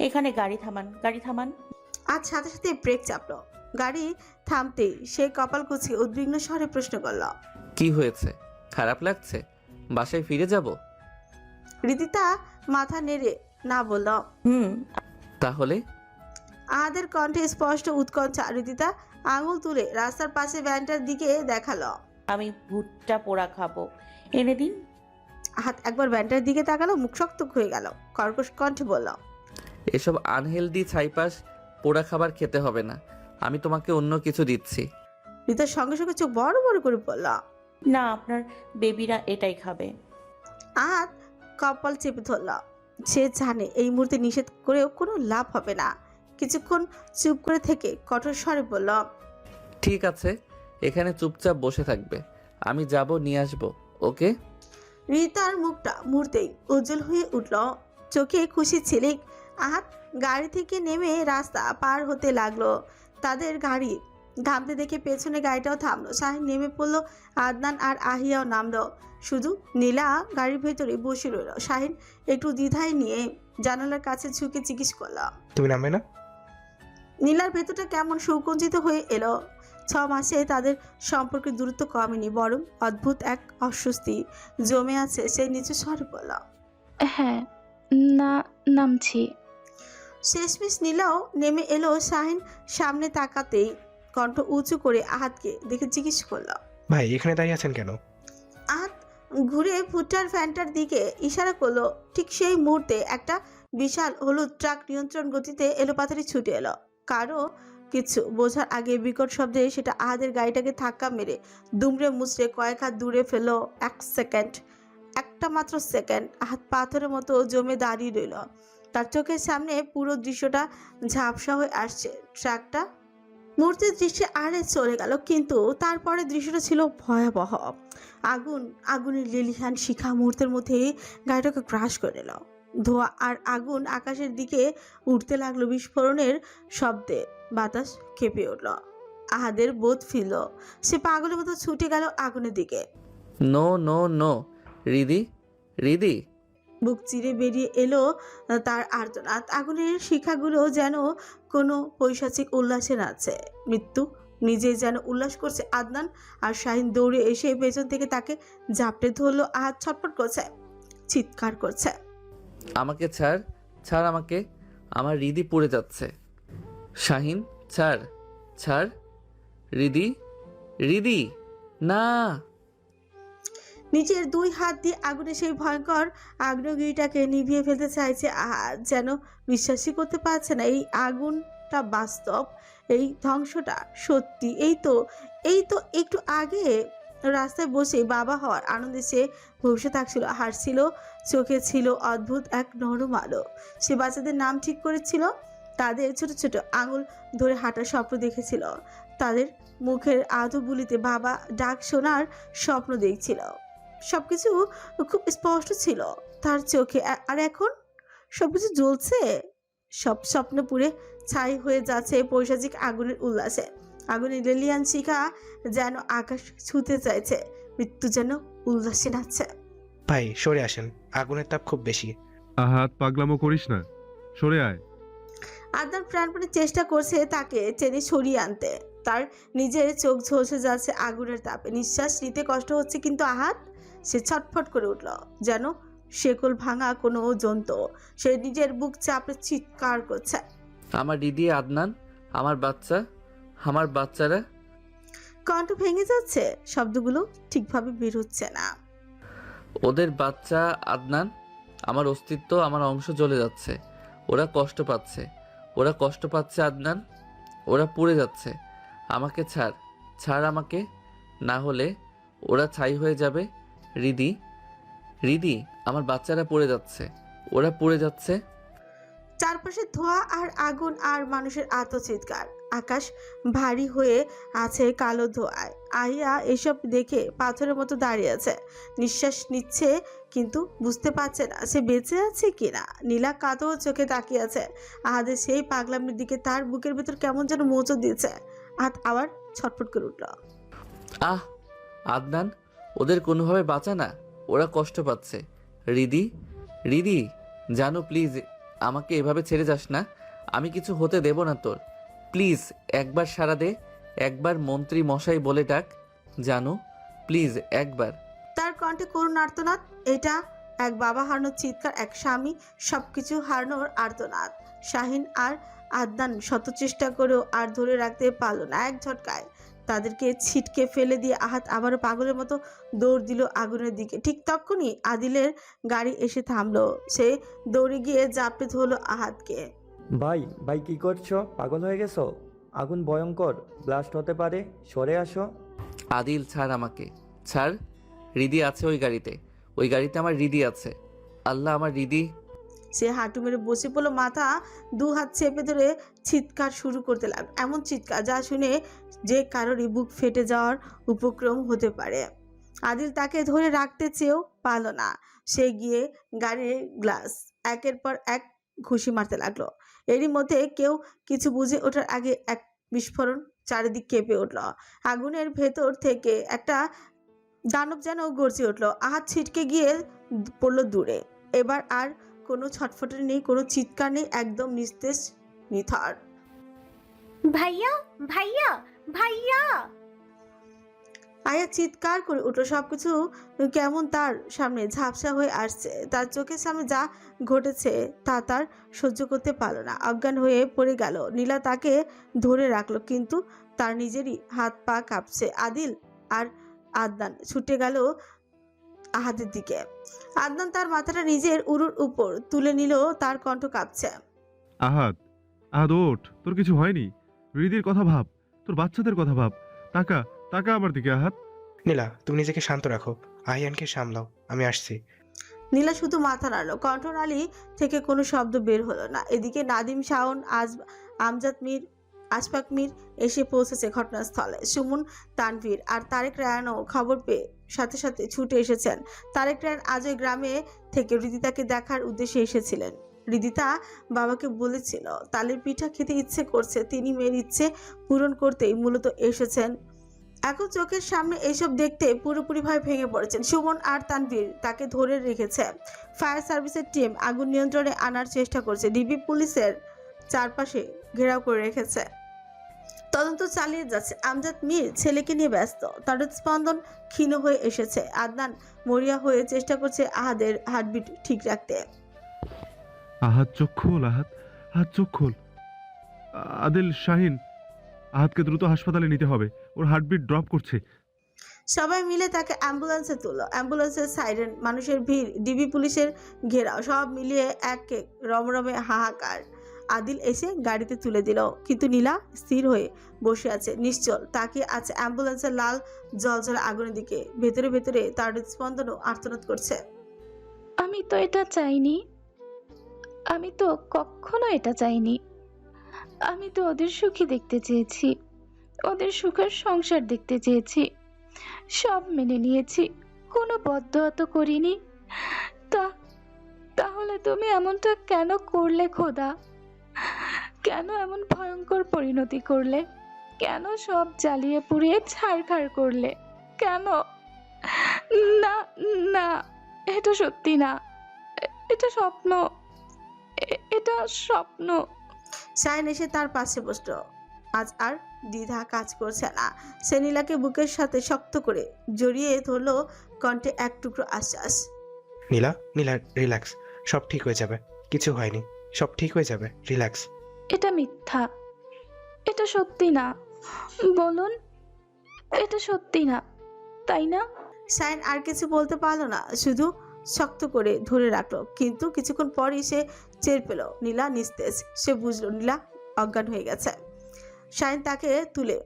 এখানে গাড়ি থামান, গাড়ি থামান। আজ সাথে সাথে ব্রেক চাপলো। গাড়ি থামতেই সে কপাল কুঁচকে উদ্বিগ্ন স্বরে প্রশ্ন করল, কি হয়েছে? খারাপ লাগছে? বাসায় ফিরে যাব? রিদিতা মাথা নেড়ে না বলল। তাহলে? আহাদের কণ্ঠে স্পষ্ট উৎকণ্ঠা। রিদিতা আঙুল তুলে রাস্তার পাশে ভ্যানটার দিকে দেখালো। আমি ভুট্টা পোড়া খাবো, এনে দিন। আহাত একবার ভ্যানটার দিকে তাকালো, মুখ শক্ত হয়ে গেল। কর্কশ কণ্ঠে বলল, এসব আনহেলদি ছাইপাস পোড়া খাবার খেতে হবে না, আমি তোমাকে অন্য কিছু দিচ্ছি। রিতার সঙ্গে সঙ্গে চোখ বড় বড় করে বলল, না, আপনার বেবিরা এটাই খাবে। আহাত কপাল চেপে ধরল। সে জানে এই মুহূর্তে নিষেধ করেও কোনো লাভ হবে না। কিছুক্ষণ চুপ করে থেকে কঠোর স্বরে বলল, ঠিক আছে, এখানে চুপচাপ বসে থাকবে, আমি যাব নিয়ে আসবো, ওকে? রিতার মুখটা মুহূর্তেই উজ্জ্বল হয়ে উঠল, চোখে খুশি ছিলিক। আহাত গাড়ি থেকে নেমে রাস্তা পার হতে লাগলো। তাদের গাড়ি থামতে দেখে পেছনে গাড়িটাও থামলো। শাহিন নেমে পড়লো, আদনান আর আহিয়াও নামলো। শুধু নীলা গাড়ির ভেতরে বসে রইল। শাহিন একটু দ্বিধায় নিয়ে জানালার কাছে ঝুঁকে জিজ্ঞেস করল, তুমি নামবে না? নীলার ভেতরটা কেমন সুকুঞ্চিত হয়ে এলো। 6 মাসে তাদের সম্পর্কের দূরত্ব কমেনি, বরং অদ্ভুত এক অস্বস্তি জমে আছে। সেই নিচু স্বরে বলল, হ্যাঁ, না, নামছি। শেষমেশ নীলাও নেমে এলো। শাহিন সামনে তাকাতেই কণ্ঠ উঁচু করে আহাতকে দেখে জিজ্ঞেস করল, ভাই এখানে দাঁড়িয়ে আছেন কেন? আহাত ঘুরে ভুট্টার ফ্যানটার দিকে ইশারা করলো। ঠিক সেই মুহূর্তে একটা বিশাল হলুদ ট্রাক নিয়ন্ত্রণ গতিতে এলোপাতাড়ি ছুটে এলো। কারো কিছু বোঝার আগে বিকট শব্দে সেটা আহাদের গাড়িটাকে ধাক্কা মেরে দুমড়ে মুচড়ে কয়েক হাত দূরে ফেললো। একটা মাত্র সেকেন্ড আহাত পাথরের মতো জমে দাঁড়িয়ে রইল। তার চোখের সামনে পুরো দৃশ্যটা ঝাপসা হয়ে আসছে। ট্রাকটা মুহূর্তের দৃশ্যে আড়ে চলে গেল, কিন্তু তারপরে দৃশ্যটা ছিল ভয়াবহ। আগুনের লেলিহান শিখা মুহূর্তের মধ্যে গাড়িটাকে গ্রাস করে নিল। ধোঁয়া আর আগুন আকাশের দিকে উঠতে লাগলো। বিস্ফোরণের শব্দে বাতাস কেঁপে উঠল। আহাদের বোধ ফিরল। সে পাগলের মতো ছুটে গেল আগুনের দিকে। No no no, Ridi, Ridi. বুক চিরে বেরিয়ে এলো তার আর্তনাদ। আগুনের শিখাগুলো যেন কোনো পৈশাচিক উল্লাসে নাচছে। মৃত্যু নিজেই যেন উল্লাস করছে। আদনান আর শাহিন দৌড়ে এসে পেছন থেকে তাকে জাপটে ধরলো। আহাত ছটফট করছে, চিৎকার করছে, আমাকে ছাড়, ছাড় আমাকে, আমার রিদি পড়ে যাচ্ছে। শাহিন, ছাড়, ছাড়, রিদি, রিদি, না। নিজের 2 হাত দিয়ে আগুনের সেই ভয়ঙ্কর আগ্নেয়গিরিটাকে নিভিয়ে ফেলতে চাইছে আহাত। যেন বিশ্বাসই করতে পারছে না এই আগুনটা বাস্তব, এই ধ্বংসটা সত্যি। এই তো একটু আগে রাস্তায় বসে বাবা হওয়ার আনন্দে সে ভবিষ্যৎ থাকছিল, হাসছিল, চোখে ছিল অদ্ভুত এক নরম আলো। সে বাচ্চাদের নাম ঠিক করেছিল, তাদের ছোট ছোট আঙুল ধরে হাঁটার স্বপ্ন দেখেছিল, তাদের মুখের আধো বুলিতে বাবা ডাক শোনার স্বপ্ন দেখছিল। সবকিছু খুব স্পষ্ট ছিল তার চোখে। আর এখন সবকিছু জ্বলছে, সব স্বপ্ন পুড়ে ছাই হয়ে যাচ্ছে পৈশাচিক আগুনের উল্লাসে। আগুনের লেলিয়ান শিখা যেন আকাশ ছুঁতে চাইছে, মৃত্যু যেন উল্লাসে নাচছে। ভাই সরে আসেন, আগুনের তাপ খুব বেশি। আহাত পাগলামো করিস না, সরে আয়। আদনান প্রাণপণে চেষ্টা করছে তাকে টেনে সরিয়ে আনতে। তার নিজের চোখ ঝলসে যাচ্ছে আগুনের তাপে, নিঃশ্বাস নিতে কষ্ট হচ্ছে। কিন্তু আহাত, সে ছটফট করে উঠল যেন শেকল ভাঙা কোনো জন্তু। সে নিজের বুক চাপড়ে চিৎকার করছে, আমার দিদি, আদনান, আমার বাচ্চা, আমার বাচ্চারা। কণ্ঠ ভেঙে যাচ্ছে, শব্দগুলো ঠিকভাবে বের হচ্ছে না। ওদের বাচ্চা, আদনান, আমার অস্তিত্ব, আমার অংশ জ্বলে যাচ্ছে। ওরা কষ্ট পাচ্ছে, ওরা কষ্ট পাচ্ছে আদনান, ওরা পুড়ে যাচ্ছে। আমাকে ছাড়, ছাড় আমাকে, না হলে ওরা ছাই হয়ে যাবে। রিদি, রিদি, আমার বাচ্চারা পড়ে যাচ্ছে, ওরা পড়ে যাচ্ছে। চারপাশে ধোঁয়া আর আগুন আর মানুষের আর্তচিৎকার। আকাশ ভারী হয়ে আছে কালো ধোঁয়ায়। আহিয়া এসব দেখে পাথরের মতো দাঁড়িয়ে আছে, নিঃশ্বাস নিচ্ছে কিন্তু বুঝতে পারছে না সে বেঁচে আছে কিনা। নীলা কাতো চোখে তাকিয়ে আছে আহাদের সেই পাগলামির দিকে। তার বুকের ভেতর কেমন যেন মোচড় দিয়েছে। হাত আবার ছটফট করে উঠল। আহ, আদনান, ওদের কোনোভাবে বাঁচা না, ওরা কষ্ট পাচ্ছে। রিদি, রিদি, জানো প্লিজ, আমাকে এভাবে ছেড়ে যাস না, আমি কিছু হতে দেব না তোর। প্লিজ একবার সারা দে, একবার মন্ত্রী মশাই বলে ডাক, জানো প্লিজ একবার। তার কণ্ঠে করুণ আর্তনাদ। এটা এক বাবা হারানোর চিৎকার, এক স্বামী সবকিছু হারানোর আর্তনাদ। শাহিন আর আদনান শত চেষ্টা করেও আর ধরে রাখতে পারল না। এক ঝটকায় তাদেরকে ছিটকে ফেলে দিয়ে আহাত আবারও পাগলের মতো দৌড় দিল আগুনের দিকে। ঠিক তখনই আদিলের গাড়ি এসে থামলো। সে দৌড়ে গিয়ে জাপটে ধরলো আহাতকে। ভাই, ভাই কি করছো? পাগল হয়ে গেছো? আগুন ভয়ঙ্কর, ব্লাস্ট হতে পারে, সরে আসো। আদিল, ছাড় আমাকে, ছাড়। রিদি আছে ওই গাড়িতে, ওই গাড়িতে আমার রিদি আছে। আল্লাহ, আমার রিদি। সে হাঁটু মেরে বসে পড়লো, মাথা দু হাত চেপে ধরে চিৎকার শুরু করতে লাগলো। এমন চিৎকার যা শুনে যে কারোরই বুক ফেটে যাওয়ার উপক্রম হতে পারে। আদিল তাকে ধরে রাখতে চেয়েও পারল না। সে গিয়ে গাড়ির গ্লাস একের পর এক ঘুষি মারতে লাগলো। এরই মধ্যে কেউ কিছু বুঝে ওঠার আগে এক বিস্ফোরণ, চারিদিক কেঁপে উঠল। আগুনের ভেতর থেকে একটা দানব যেন গর্জে উঠল। আহাত ছিটকে গিয়ে পড়লো দূরে। এবার আর কোনো ছটফটে নেই, কোনো চিৎকার নেই, একদম নিস্তেজ, নিথর। ভাইয়া, ভাইয়া, ভাইয়া! আয়া চিৎকার করে উঠল। সবকিছু কেমন তার সামনে ঝাপসা হয়ে আসছে। তার চোখের সামনে যা ঘটেছে তা তার সহ্য করতে পারল না। অজ্ঞান হয়ে পড়ে গেল। নীলা তাকে ধরে রাখলো, কিন্তু তার নিজেরই হাত পা কাঁপছে। আদিল আর আদনান ছুটে গেল আহাদের দিকে। আদনান তার মাথাটা নিজের উরুর উপর তুলে নিল, তার কণ্ঠ কাঁপছে। আহাদ, আহাদ ওঠ, তোর কিছু হয়নি। হৃদির কথা ভাব, তোর বাচ্চাদের কথা ভাব। টাকা টাকা আমার দিকে আহাদ। নীলা, তুমি নিজেকে শান্ত রাখো। আহিয়ানকে সামলাও, আমি আসছি। নীলা শুধু মাথা নাড়ল। কণ্ঠনালী থেকে কোনো শব্দ বের হলো না। এদিকে নাদিম, শাওন, আমজাদ মীর, আশফাক মীর এসে পৌঁছেছে ঘটনাস্থলে। সুমন, তানভীর আর তারেক রায়ানও খবর পেয়ে সাথে সাথে ছুটে এসেছেন। তারেক রায়ান আজই গ্রামে থেকে রিদিতাকে দেখার উদ্দেশ্যে এসেছিলেন। রিদিতা বাবাকে বলেছিল তালের পিঠা খেতে ইচ্ছে করছে, তিনি মেয়ের ইচ্ছে পূরণ করতেই মূলত এসেছেন। এখন চোখের সামনে এইসব দেখতে পুরোপুরিভাবে ভেঙে পড়েছেন। সুমন আর তানভীর তাকে ধরে রেখেছে। ফায়ার সার্ভিসের টিম আগুন নিয়ন্ত্রণে আনার চেষ্টা করছে। ডিবি পুলিশের চারপাশে ঘেরাও করে রেখেছে, তদন্ত চালিয়ে যাচ্ছে। আমজাদ মীর ছেলেকে নিয়ে ব্যস্ত, তার স্পন্দন ক্ষীণ হয়ে এসেছে। আদনান মরিয়া হয়ে চেষ্টা করছে আহাদের হার্টবিট ঠিক রাখতে। আহাদ চোখ খোল, আহাদ, আহাদ চোখ খোল। আদিল, শাহিন, আহাদকে দ্রুত হাসপাতালে নিতে হবে, ওর হার্টবিট ড্রপ করছে। সবাই মিলে তাকে অ্যাম্বুলেন্সে তুলল। অ্যাম্বুলেন্সের সাইরেন, মানুষের ভিড়, ডিবি পুলিশের ঘেরাও, সব মিলিয়ে এক রমরমে হাহাকার। আদিল এসে গাড়িতে তুলে দিল, কিন্তু নীলা স্থির হয়ে বসে আছে, নিশ্চল তাকিয়ে আছে অ্যাম্বুলেন্সের লাল জলজল আগুনের দিকে। ভেতরে ভেতরে তার হৃদস্পন্দনও আর্তনাদ করছে। আমি তো এটা চাইনি, আমি তো কখনো এটা চাইনি। আমি তো ওদের সুখী দেখতে চেয়েছি, ওদের সুখের সংসার দেখতে চেয়েছি। সব মেনে নিয়েছি, কোনো বদদোয়া তো করিনি। তাহলে তুমি এমনটা কেন করলে খোদা? কেন এমন ভয়ঙ্কর পরিণতি করলে? কেন সব জ্বালিয়ে পুড়িয়ে ছাড়খাড় করলে? কেন? না না, এটা সত্যি না, এটা স্বপ্ন, এটা স্বপ্ন। শাহিন এসে তার পাশে বসলো। আজ আর দ্বিধা কাজ করছে না। সে নীলাকে বুকের সাথে শক্ত করে জড়িয়ে ধরলো, কণ্ঠে এক টুকরো আশ্বাস। নীলা, নীলা, রিল্যাক্স, সব ঠিক হয়ে যাবে, কিছু হয়নি, সব ঠিক হয়ে যাবে, রিল্যাক্স। এটা মিথ্যা, এটা সত্যি না। বলুন, এটা সত্যি না, তাই না? শাহিন আর কিছু বলতে পারলো না, শুধু শক্ত করে ধরে রাখলো। কিন্তু কিছুক্ষণ পরই সে টের পেল নীলা নিস্তেজ। সে বুঝলো নীলা অজ্ঞান হয়ে গেছে। শাহিন তাকে তুলে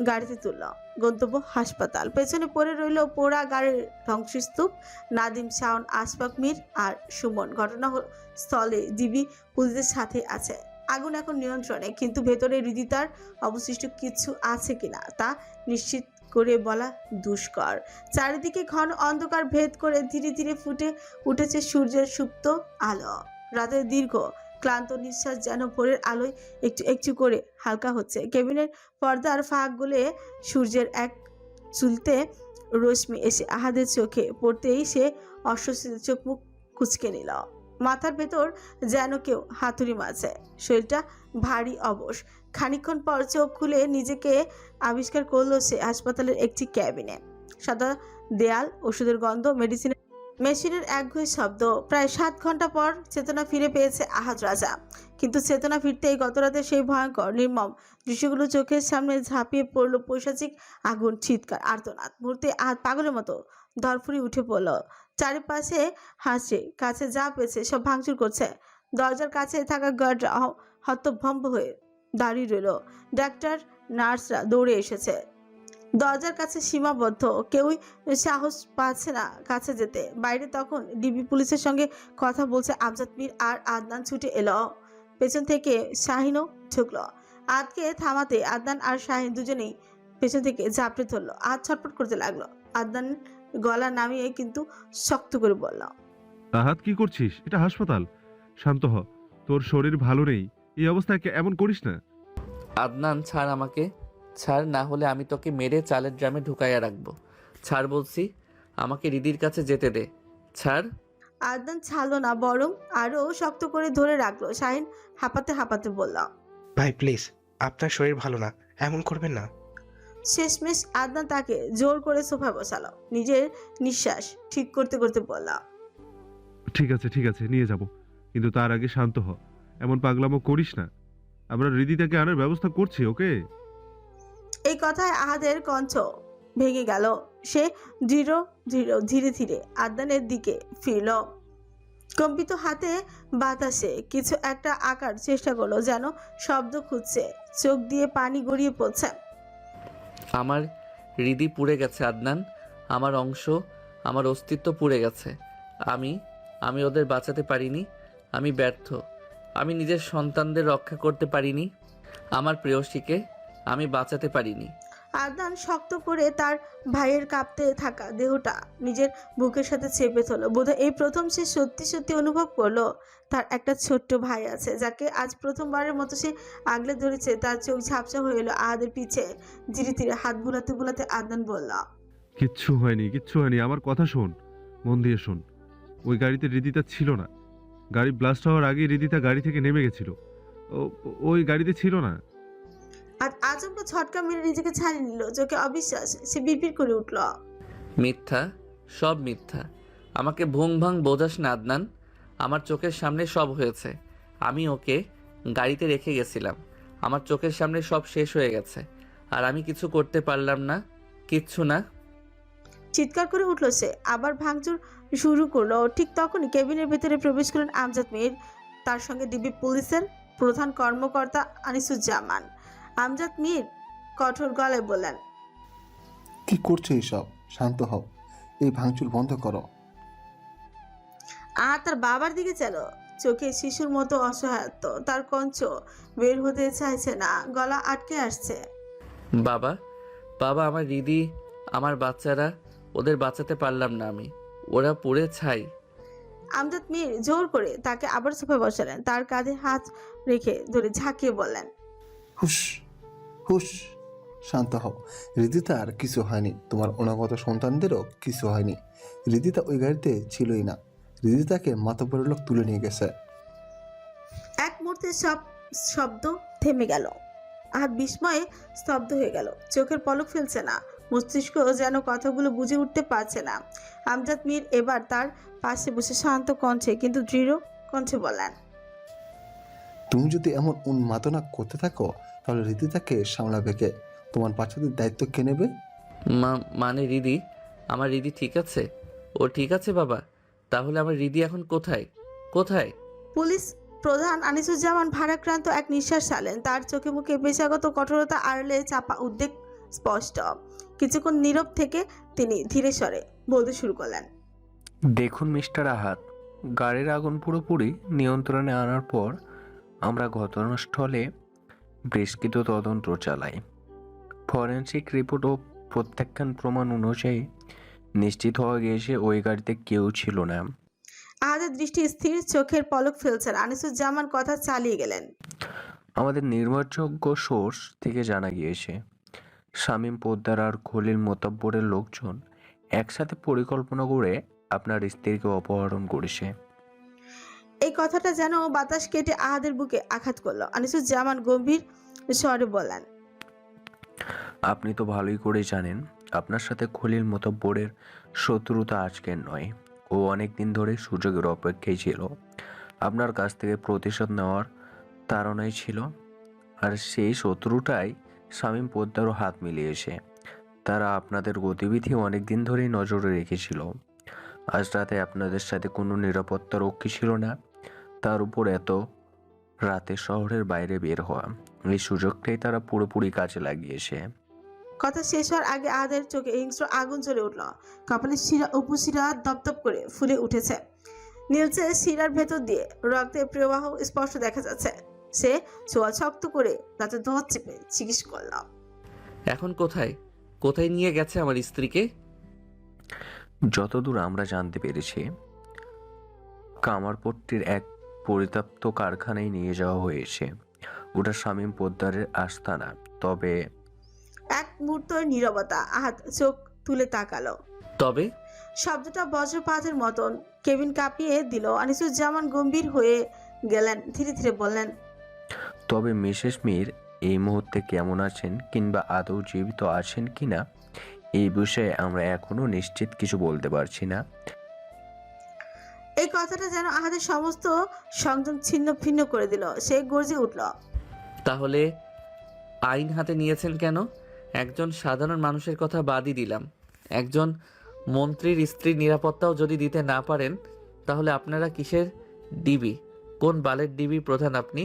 গাড়িতে তুলল। গন্তব্য হাসপাতাল। পেছনে পড়ে রইল পোড়া গাড়ির ধ্বংসস্তূপ। নাদিম, শাওন, আশফাক মীর আর সুমন ঘটনাস্থলে ডিবি পুলিশের সাথে আছে। আগুন এখন নিয়ন্ত্রণে, কিন্তু ভেতরে হৃদিতার অবশিষ্ট কিছু আছে কিনা তা নিশ্চিত করে বলা দুষ্কর। চারিদিকে ঘন অন্ধকার ভেদ করে ধীরে ধীরে ফুটে উঠেছে সূর্যের সুপ্ত আলো। রাতের দীর্ঘ ক্লান্ত নিঃশ্বাস যেন ভোরের আলোয় একটু একটু করে হালকা হচ্ছে। কেবিনের পর্দার ফাঁক গলে সূর্যের এক চুলতে রশ্মি এসে আহাদের চোখে পড়তেই সে অস্বস্তিতে চোখ মুখ কুঁচকে নিল। মাথার ভেতর যেন কেউ হাতুড়ি মারছে। শরীরটা ভারী অবশ। খানিকক্ষণ পর চোখ খুলে নিজেকে আবিষ্কার করলো সে হাসপাতালের একটি ক্যাবিনে। সাদা দেয়াল, ওষুধের গন্ধ, মেশিনের একঘেয়ে শব্দ। প্রায় 7 ঘন্টা পর চেতনা ফিরে পেয়েছে আহাদ রাজা। কিন্তু চেতনা ফিরতেই গতরাতে সেই ভয়ঙ্কর নির্মম দৃশ্যগুলো চোখের সামনে ঝাঁপিয়ে পড়লো। পৈশাচিক আগুন, চিৎকার, আর্তনাদ। মুহূর্তে আহাদ পাগলের মতো ধরফুরি উঠে পড়ল। চারিপাশে হাসছে, কাছে যা পেয়েছে সব ভাঙচুর করছে। দরজার কাছে থাকা গার্ডরা হতভম্ব হয়ে দাঁড়িয়ে রইল। ডাক্তার, নার্সরা দৌড়ে এসেছে। দরজার কাছে সীমাবদ্ধ, কেউই সাহস পাচ্ছে না কাছে যেতে। বাইরে তখন ডিবি পুলিশের সঙ্গে কথা বলছে আমজাদ মীর আর আদনান ছুটে এলো। পেছন থেকে শাহিনও ঢুকলো। আদকে থামাতে আদনান আর শাহিন দুজনেই পেছন থেকে ঝাপড়ে ধরলো। আদ ছটফট করতে লাগলো। আদনান গলা নামিয়ে কিন্তু শক্ত করে বলল, আহাত কি করছিস? এটা হাসপাতাল, শান্ত হ। তোর শরীর ভালো নেই, এই অবস্থায় এমন করিস না। আদনান ছাড় আমাকে, ছাড়, না হলে আমি তোকে মেরে চালের ড্রামে ঢুকাইয়া রাখবো। ছাড় বলছি, আমাকে রিদির কাছে যেতে দে, ছাড়। আদনান ছাড়লো না, বরং আরো শক্ত করে ধরে রাখলো। শাহিন হাঁপাতে হাঁপাতে বলল, ভাই প্লিজ, আপনার শরীর ভালো না, এমন করবেন না। শেষমেশ আদনান তাকে জোর করে সোফায় বসালো। নিজের নিঃশ্বাস ঠিক করতে করতে বলল, ঠিক আছে, নিয়ে যাব, কিন্তু তার আগে শান্ত হ। এমন পাগলামো করিস না। আমরা হৃদিতাকে আনার ব্যবস্থা করছি, ওকে? এই কথায় আহাদের কণ্ঠ ভেঙে গেল। সে ধীরে ধীরে আদনানের দিকে ফিরল। কম্পিত হাতে বাতাসে কিছু একটা আঁকার চেষ্টা করলো, যেন শব্দ খুঁজছে। চোখ দিয়ে পানি গড়িয়ে পড়ছে। আমার হৃদি পুড়ে গেছে আদনান, আমার অংশ, আমার অস্তিত্ব পুড়ে গেছে। আমি ওদের বাঁচাতে পারিনি, আমি ব্যর্থ। আমি নিজের সন্তানদের রক্ষা করতে পারিনি, আমার প্রেয়সীকে আমি বাঁচাতে পারিনি। আদনান শক্ত করে তার ভাইয়ের কাঁপতে থাকা দেহটা নিজের বুকের সাথে চেপে ধরলো। বোধহয় এই প্রথম সে সত্যি সত্যি অনুভব করলো তার একটা ছোট্ট ভাই আছে, যাকে আজ প্রথমবারের মতো সে আগলে ধরেছে। তার চোখ ঝাপসা হয়ে এলো। আহাদের পিছে ধীরে ধীরে হাত বুলাতে বুলাতে আদনান বলল, কিচ্ছু হয়নি, আমার কথা শোন, মন দিয়ে শোন। ওই গাড়িতে হৃদিতা ছিল না। গাড়ি ব্লাস্ট হওয়ার আগে হৃদিতা গাড়ি থেকে নেমে গেছিল। ওই গাড়িতে ছিল না। আর আচমকা ছটকা মেরে নিজেকে ছাড়িয়ে নিল। চোখে অবিশ্বাস। সে বিড়বিড় করে উঠল, মিথ্যা, সব মিথ্যা। আমাকে ভুং ভাং বোঝাস না আদনান, আমার চোখের সামনে সব হয়েছে। আমি ওকে গাড়িতে রেখে গেছিলাম, আমার চোখের সামনে সব শেষ হয়ে গেছে, আর আমি কিছু করতে পারলাম না, কিচ্ছু না। চিৎকার করে উঠল সে, আবার ভাঙচুর শুরু করলো। ঠিক তখনই কেবিনের ভেতরে প্রবেশ করলেন আমজাদ মীর, তার সঙ্গে ডিবি পুলিশের প্রধান কর্মকর্তা আনিসুজ্জামান। আমজাদ মীর কঠোর গলায় বললেন, কি করছো এসব? শান্ত হও, এই ভাঙচুর বন্ধ করো। তার বাবার দিকে চলো। চোখে শিশুর মতো অসহায়ত্ব, তার কঞ্চ বের হতে চাইছে না, গলা আটকে আসছে। বাবা, আমার হৃদি, আমার বাচ্চারা, ওদের বাঁচাতে পারলাম না আমি, ওরা পুড়ে ছাই। আমজাদ মীর জোর করে তাকে আবার সোফায় বসালেন। তার কাঁধে হাত রেখে ধরে ঝাঁকিয়ে বললেন, হুশ হুশ, শান্ত হও। হৃদিতার কিছু হয়নি, তোমার অনাগত সন্তানদেরও কিছু হয়নি। হৃদিতা ওই গাড়িতে ছিলই না। হৃদিতাকে মাতব্বরের লোক তুলে নিয়ে গেছে। এক মুহূর্তে সব শব্দ থেমে গেল। আর বিস্ময়ে স্তব্ধ হয়ে গেল। চোখের পলক ফেলছে না, মস্তিষ্ক যেন কথাগুলো বুঝে উঠতে পারছে না। আমজাদ মীর এবার তার পাশে বসে শান্ত কণ্ঠে কিন্তু দৃঢ় কণ্ঠে বলেন, তুমি যদি এমন উন্মাদনা করতে থাকো, তাহলে হৃদিতাকে সামলাবে কে? তোমার বাচ্চাদের দায়িত্ব কে নেবে? মানে হৃদি, আমার হৃদি ঠিক আছে? ও ঠিক আছে বাবা? তাহলে আমার হৃদি এখন কোথায়? পুলিশ প্রধান আনিসুজ্জামান ভারাক্রান্ত এক নিঃশ্বাস ছাড়লেন। তার চোখে মুখে পেশাগত কঠোরতা আড়লে চাপা উদ্বেগ স্পষ্ট। কিছুক্ষণ নীরব থেকে তিনি ধীরে স্বরে বলতে শুরু করলেন, দেখুন মিস্টার আহাদ, গাড়ির আগুন পুরোপুরি নিয়ন্ত্রণে আনার পর আমরা ঘটনাস্থলে বিস্তৃত তদন্ত চালাই। ফরেনসিক রিপোর্ট ও প্রত্যাখ্যান প্রমাণ অনুযায়ী নিশ্চিত হওয়া গিয়েছে ওই গাড়িতে কেউ ছিল না। আহাদের দৃষ্টি স্থির, চোখের পলক ফেলছেন। আনিসুজ্জামান কথা চালিয়ে গেলেন, আমাদের নির্ভরযোগ্য সোর্স থেকে জানা গিয়েছে শামীম পোদ্দার আর খলিল মোতাব্বরের লোকজন একসাথে পরিকল্পনা করে আপনার স্ত্রীকে অপহরণ করেছে। এই কথাটা যেন বাতাস কেটে আহাদের বুকে আঘাত করলো। আনিসুজ্জামান গম্ভীর স্বরে বললেন, আপনি তো ভালোই করে জানেন আপনার সাথে খলিল মোতাব্বরের শত্রুতা আজকের নয়, ও অনেক দিন ধরে সুযোগের অপেক্ষায় ছিল। আপনার কাছ থেকে প্রতিশোধ নেওয়ার তাড়নায় ছিল, আর সেই শত্রুটাই শামীম পোদ্দারও হাত মিলিয়েছে। তারা আপনাদের গতিবিধি অনেক দিন ধরেই নজরে রেখেছিল। আজ রাতে আপনাদের সাথে কোনো নিরাপত্তা রক্ষী ছিল না, তার উপর এত রাতে শহরের বাইরে বের হওয়া, এই সুযোগটাই তারা পুরোপুরি কাজে লাগিয়েছে। কথা শেষ হওয়ার আগে আহাদের চোখে হিংস্র আগুন জ্বলে উঠল। কপালের শিরা উপশিরা দপদপ করে ফুলে উঠেছে। নীলচে শিরার ভেতর দিয়ে রক্তের প্রবাহ স্পষ্ট দেখা যাচ্ছে। সে ছোঁয়া শক্ত করে দাঁতে দাঁত চেপে জিজ্ঞেস করল, এখন কোথায় কোথায় নিয়ে গেছে আমার স্ত্রীকে? যতদূর আমরা জানতে পেরেছি কামারপট্টির এক পরিত্যক্ত কারখানায় নিয়ে যাওয়া হয়েছে। ওটা শামীম পোদ্দারের আস্তানা। তবে এক মুহূর্ত নীরবতা। আহাদ চোখ তুলে তাকালো। তবে শব্দটা বজ্রপাতের মতন কেবিন কাঁপিয়ে দিল। আনিসুজ্জামান গম্ভীর হয়ে গেলেন, ধীরে ধীরে বললেন, তবে মিসেস মীর এই মুহূর্তে কেমন আছেন কিংবা আদৌ জীবিত আছেন কিনা এই বিষয়ে আমরা এখনো নিশ্চিত কিছু বলতে পারছি না। এই কথাটা যেন আহাদের সমস্ত সংযম ছিন্ন ভিন্ন করে দিল। সে গর্জে উঠল, তাহলে আইন হাতে নিয়েছেন কেন? একজন সাধারণ মানুষের কথা বাদই দিলাম, একজন মন্ত্রীর স্ত্রীর নিরাপত্তাও যদি দিতে না পারেন তাহলে আপনারা কিসের ডিবি? কোন বালের ডিবি প্রধান আপনি?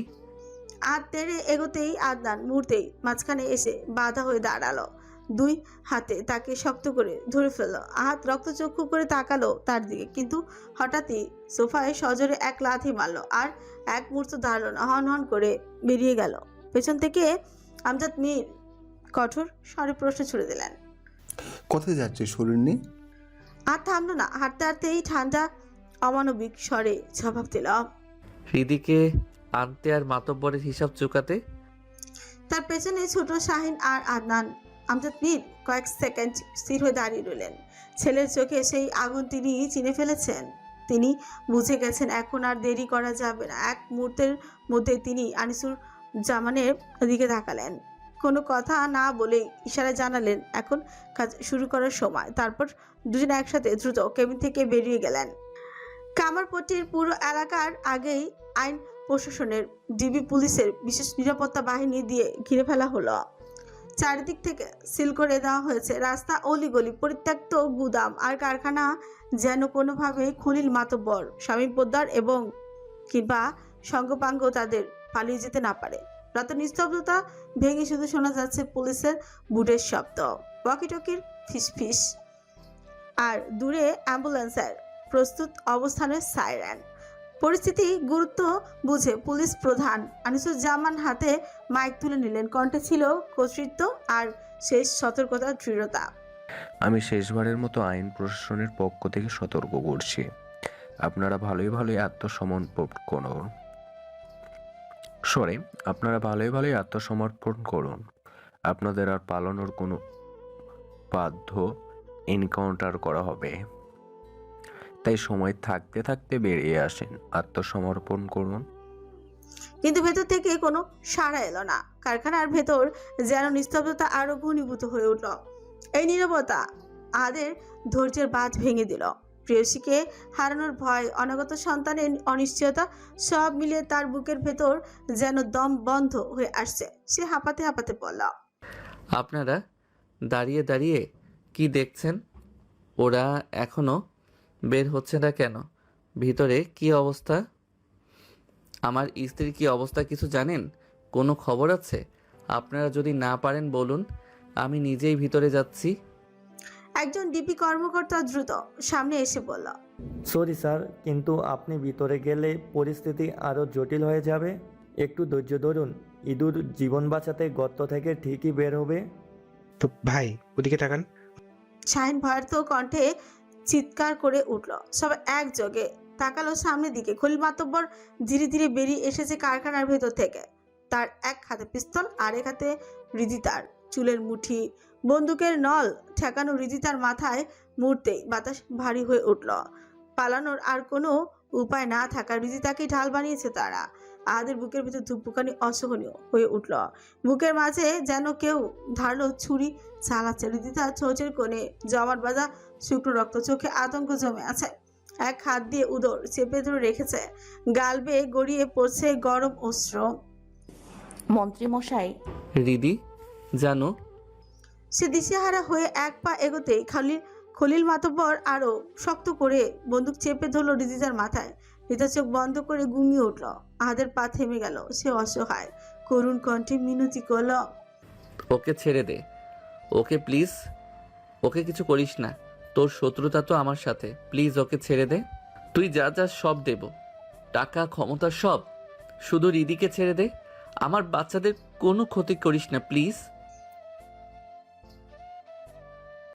আর তেড়ে এগোতেই আদনান মুহূর্তেই মাঝখানে এসে বাধা হয়ে দাঁড়ালো। দুই হাতে তাকে শক্ত করে ধরে ফেলল। আহাত রক্তচক্ষু করে তাকালো তার দিকে, কিন্তু হঠাৎই সোফায় সজোরে এক লাথি মারল আর এক মুহূর্ত দাঁড়ালো না, হন হন করে বেরিয়ে গেল। পেছন থেকে আমজাদ মীর কঠোর স্বরে প্রশ্ন ছুড়ে দিলেন, কোথায় যাচ্ছে শরীর নেই? আর থামলো না। হাঁটতে হাঁটতেই ঠান্ডা অমানবিক স্বরে জবাব দিল, হৃদিকে আনতে আর মাতব্বরের হিসাব চুকাতে। তার পেছনে ছোট শাহিন আর আদনান। আমজাদ মীর কয়েক সেকেন্ড স্থির হয়ে দাঁড়িয়ে রইলেন। ছেলের চোখে সেই আগুন তিনি চিনে ফেলেছেন। তিনি বুঝে গেছেন এখন আর দেরি করা যাবে না। এক মুহূর্তের মধ্যে তিনি আনিসুর জামানের দিকে তাকালেন। কোনো কথা না বলেই ইশারা জানালেন এখন কাজ শুরু করার সময়। তারপর দুজনে একসাথে দ্রুত কেবিন থেকে বেরিয়ে গেলেন। কামারপট্টির পুরো এলাকার আগেই আইন প্রশাসনের, ডিবি পুলিশের বিশেষ নিরাপত্তা বাহিনী দিয়ে ঘিরে ফেলা হলো। চারিদিক থেকে সিল করে দেওয়া হয়েছে রাস্তা, অলিগলি, পরিত্যক্ত গুদাম আর কারখানা, যেন কোনোভাবে খলিল মাতব্বর, শামীম পোদ্দার এবং কিংবা সঙ্গপাঙ্গ তাদের পালিয়ে যেতে না পারে। রাতের নিস্তব্ধতা ভেঙে শুধু শোনা যাচ্ছে পুলিশের বুটের শব্দ, ওয়াকিটকির ফিসফিস আর দূরে অ্যাম্বুলেন্সের প্রস্তুত অবস্থানের সাইরেন। পরিস্থিতি গুরুত্ব বুঝে পুলিশ প্রধান আনিসুজ্জামান হাতে মাইক তুলে নিলেন। কণ্ঠে ছিল কর্তৃত্ব আর শেষ সতর্কতার দৃঢ়তা। আমি শেষবারের মতো আইন প্রশাসনের পক্ষ থেকে সতর্ক করছি, আপনারা ভালোই আত্মসমর্পণ করুন। আত্মসমর্পণ করুন। আপনাদের আর পালানোর কোনো বাধ্য এনকাউন্টার করা হবে, তাই সময় থাকতে থাকতে বেরিয়ে আসেন, আত্মসমর্পণ করুন। কিন্তু ভেতর থেকে কোনো সাড়া এলো না। কারখানার ভেতর যেন নিস্তব্ধতা আরো ঘনীভূত হয়ে উঠল। এই নীরবতা আদের ধৈর্যের বাঁধ ভেঙে দিল। প্রেয়সীকে হারানোর ভয়, অনাগত সন্তানের অনিশ্চয়তা সব মিলিয়ে তার বুকের ভেতর যেন দম বন্ধ হয়ে আসছে। সে হাঁপাতে হাঁপাতে বলল, আপনারা দাঁড়িয়ে দাঁড়িয়ে কি দেখছেন? ওরা এখনো বের হচ্ছে না কেন? ভিতরে কি অবস্থা? আমার স্ত্রীর কি অবস্থা কিছু জানেন? কোনো খবর আছে? আপনারা যদি না পারেন বলুন, আমি নিজেই ভিতরে যাচ্ছি। একজন ডিবি কর্মকর্তা দ্রুত সামনে এসে বলল, সরি স্যার, কিন্তু আপনি ভিতরে গেলে পরিস্থিতি আরও জটিল হয়ে যাবে। একটু ধৈর্য ধরুন, ইঁদুর জীবন বাঁচাতে গর্ত থেকে ঠিকই বের হবে। তো ভাই ওদিকে তাকান। শাহিন ভয়ার্থ কণ্ঠে চিৎকার করে উঠল। সবাই একযোগে তাকালো সামনের দিকে। খলিল মাতব্বর ধীরে ধীরে বেরিয়ে এসেছে কারখানার ভেতর থেকে। তার এক হাতে পিস্তল আর এক হাতে হৃদিতার চুলের মুঠি, বন্দুকের নল ঠেকানো। হৃদিতার মাথায় মুহূর্তেই বাতাস ভারী হয়ে উঠল। পালানোর আর কোনো উপায় না থাকা হৃদিতাকে ঢাল বানিয়েছে তারা। আহাদের বুকের ভিতর ধুকপুকানি অসহনীয় হয়ে উঠল। বুকের মাঝে যেন কেউ ধারালো ছুরি চালাচ্ছে। হৃদিতা ছোচের কোণে জমাট বাঁধা শুকনো রক্ত, চোখে আতঙ্ক জমে আছে। এক হাত দিয়ে উদর চেপে ধরে রেখেছে। গাল বেয়ে গড়িয়ে পড়ছে গরম অস্ত্র। মন্ত্রী মশাই, রিদি জানো। সে দিশেহারা হয়ে এক পা এগোতেই খলিল মাতব্বর আরো শক্ত করে বন্দুক চেপে ধরলো রিদিতার মাথায়। রিতা চোখ বন্ধ করে ঘুমিয়ে উঠল। আহাদের পা থেমে গেল। সে অসহায় করুণ কণ্ঠে মিনতি করল, ওকে ছেড়ে দে। ওকে প্লিজ, ওকে কিছু করিস না। তোর শত্রুতা তো আমার সাথে, প্লিজ ওকে ছেড়ে দে। তুই যা যা সব দেব, টাকা, ক্ষমতা সব, শুধু রিদিকে ছেড়ে দে। আমার বাচ্চাদের কোনো ক্ষতি করিস না প্লিজ।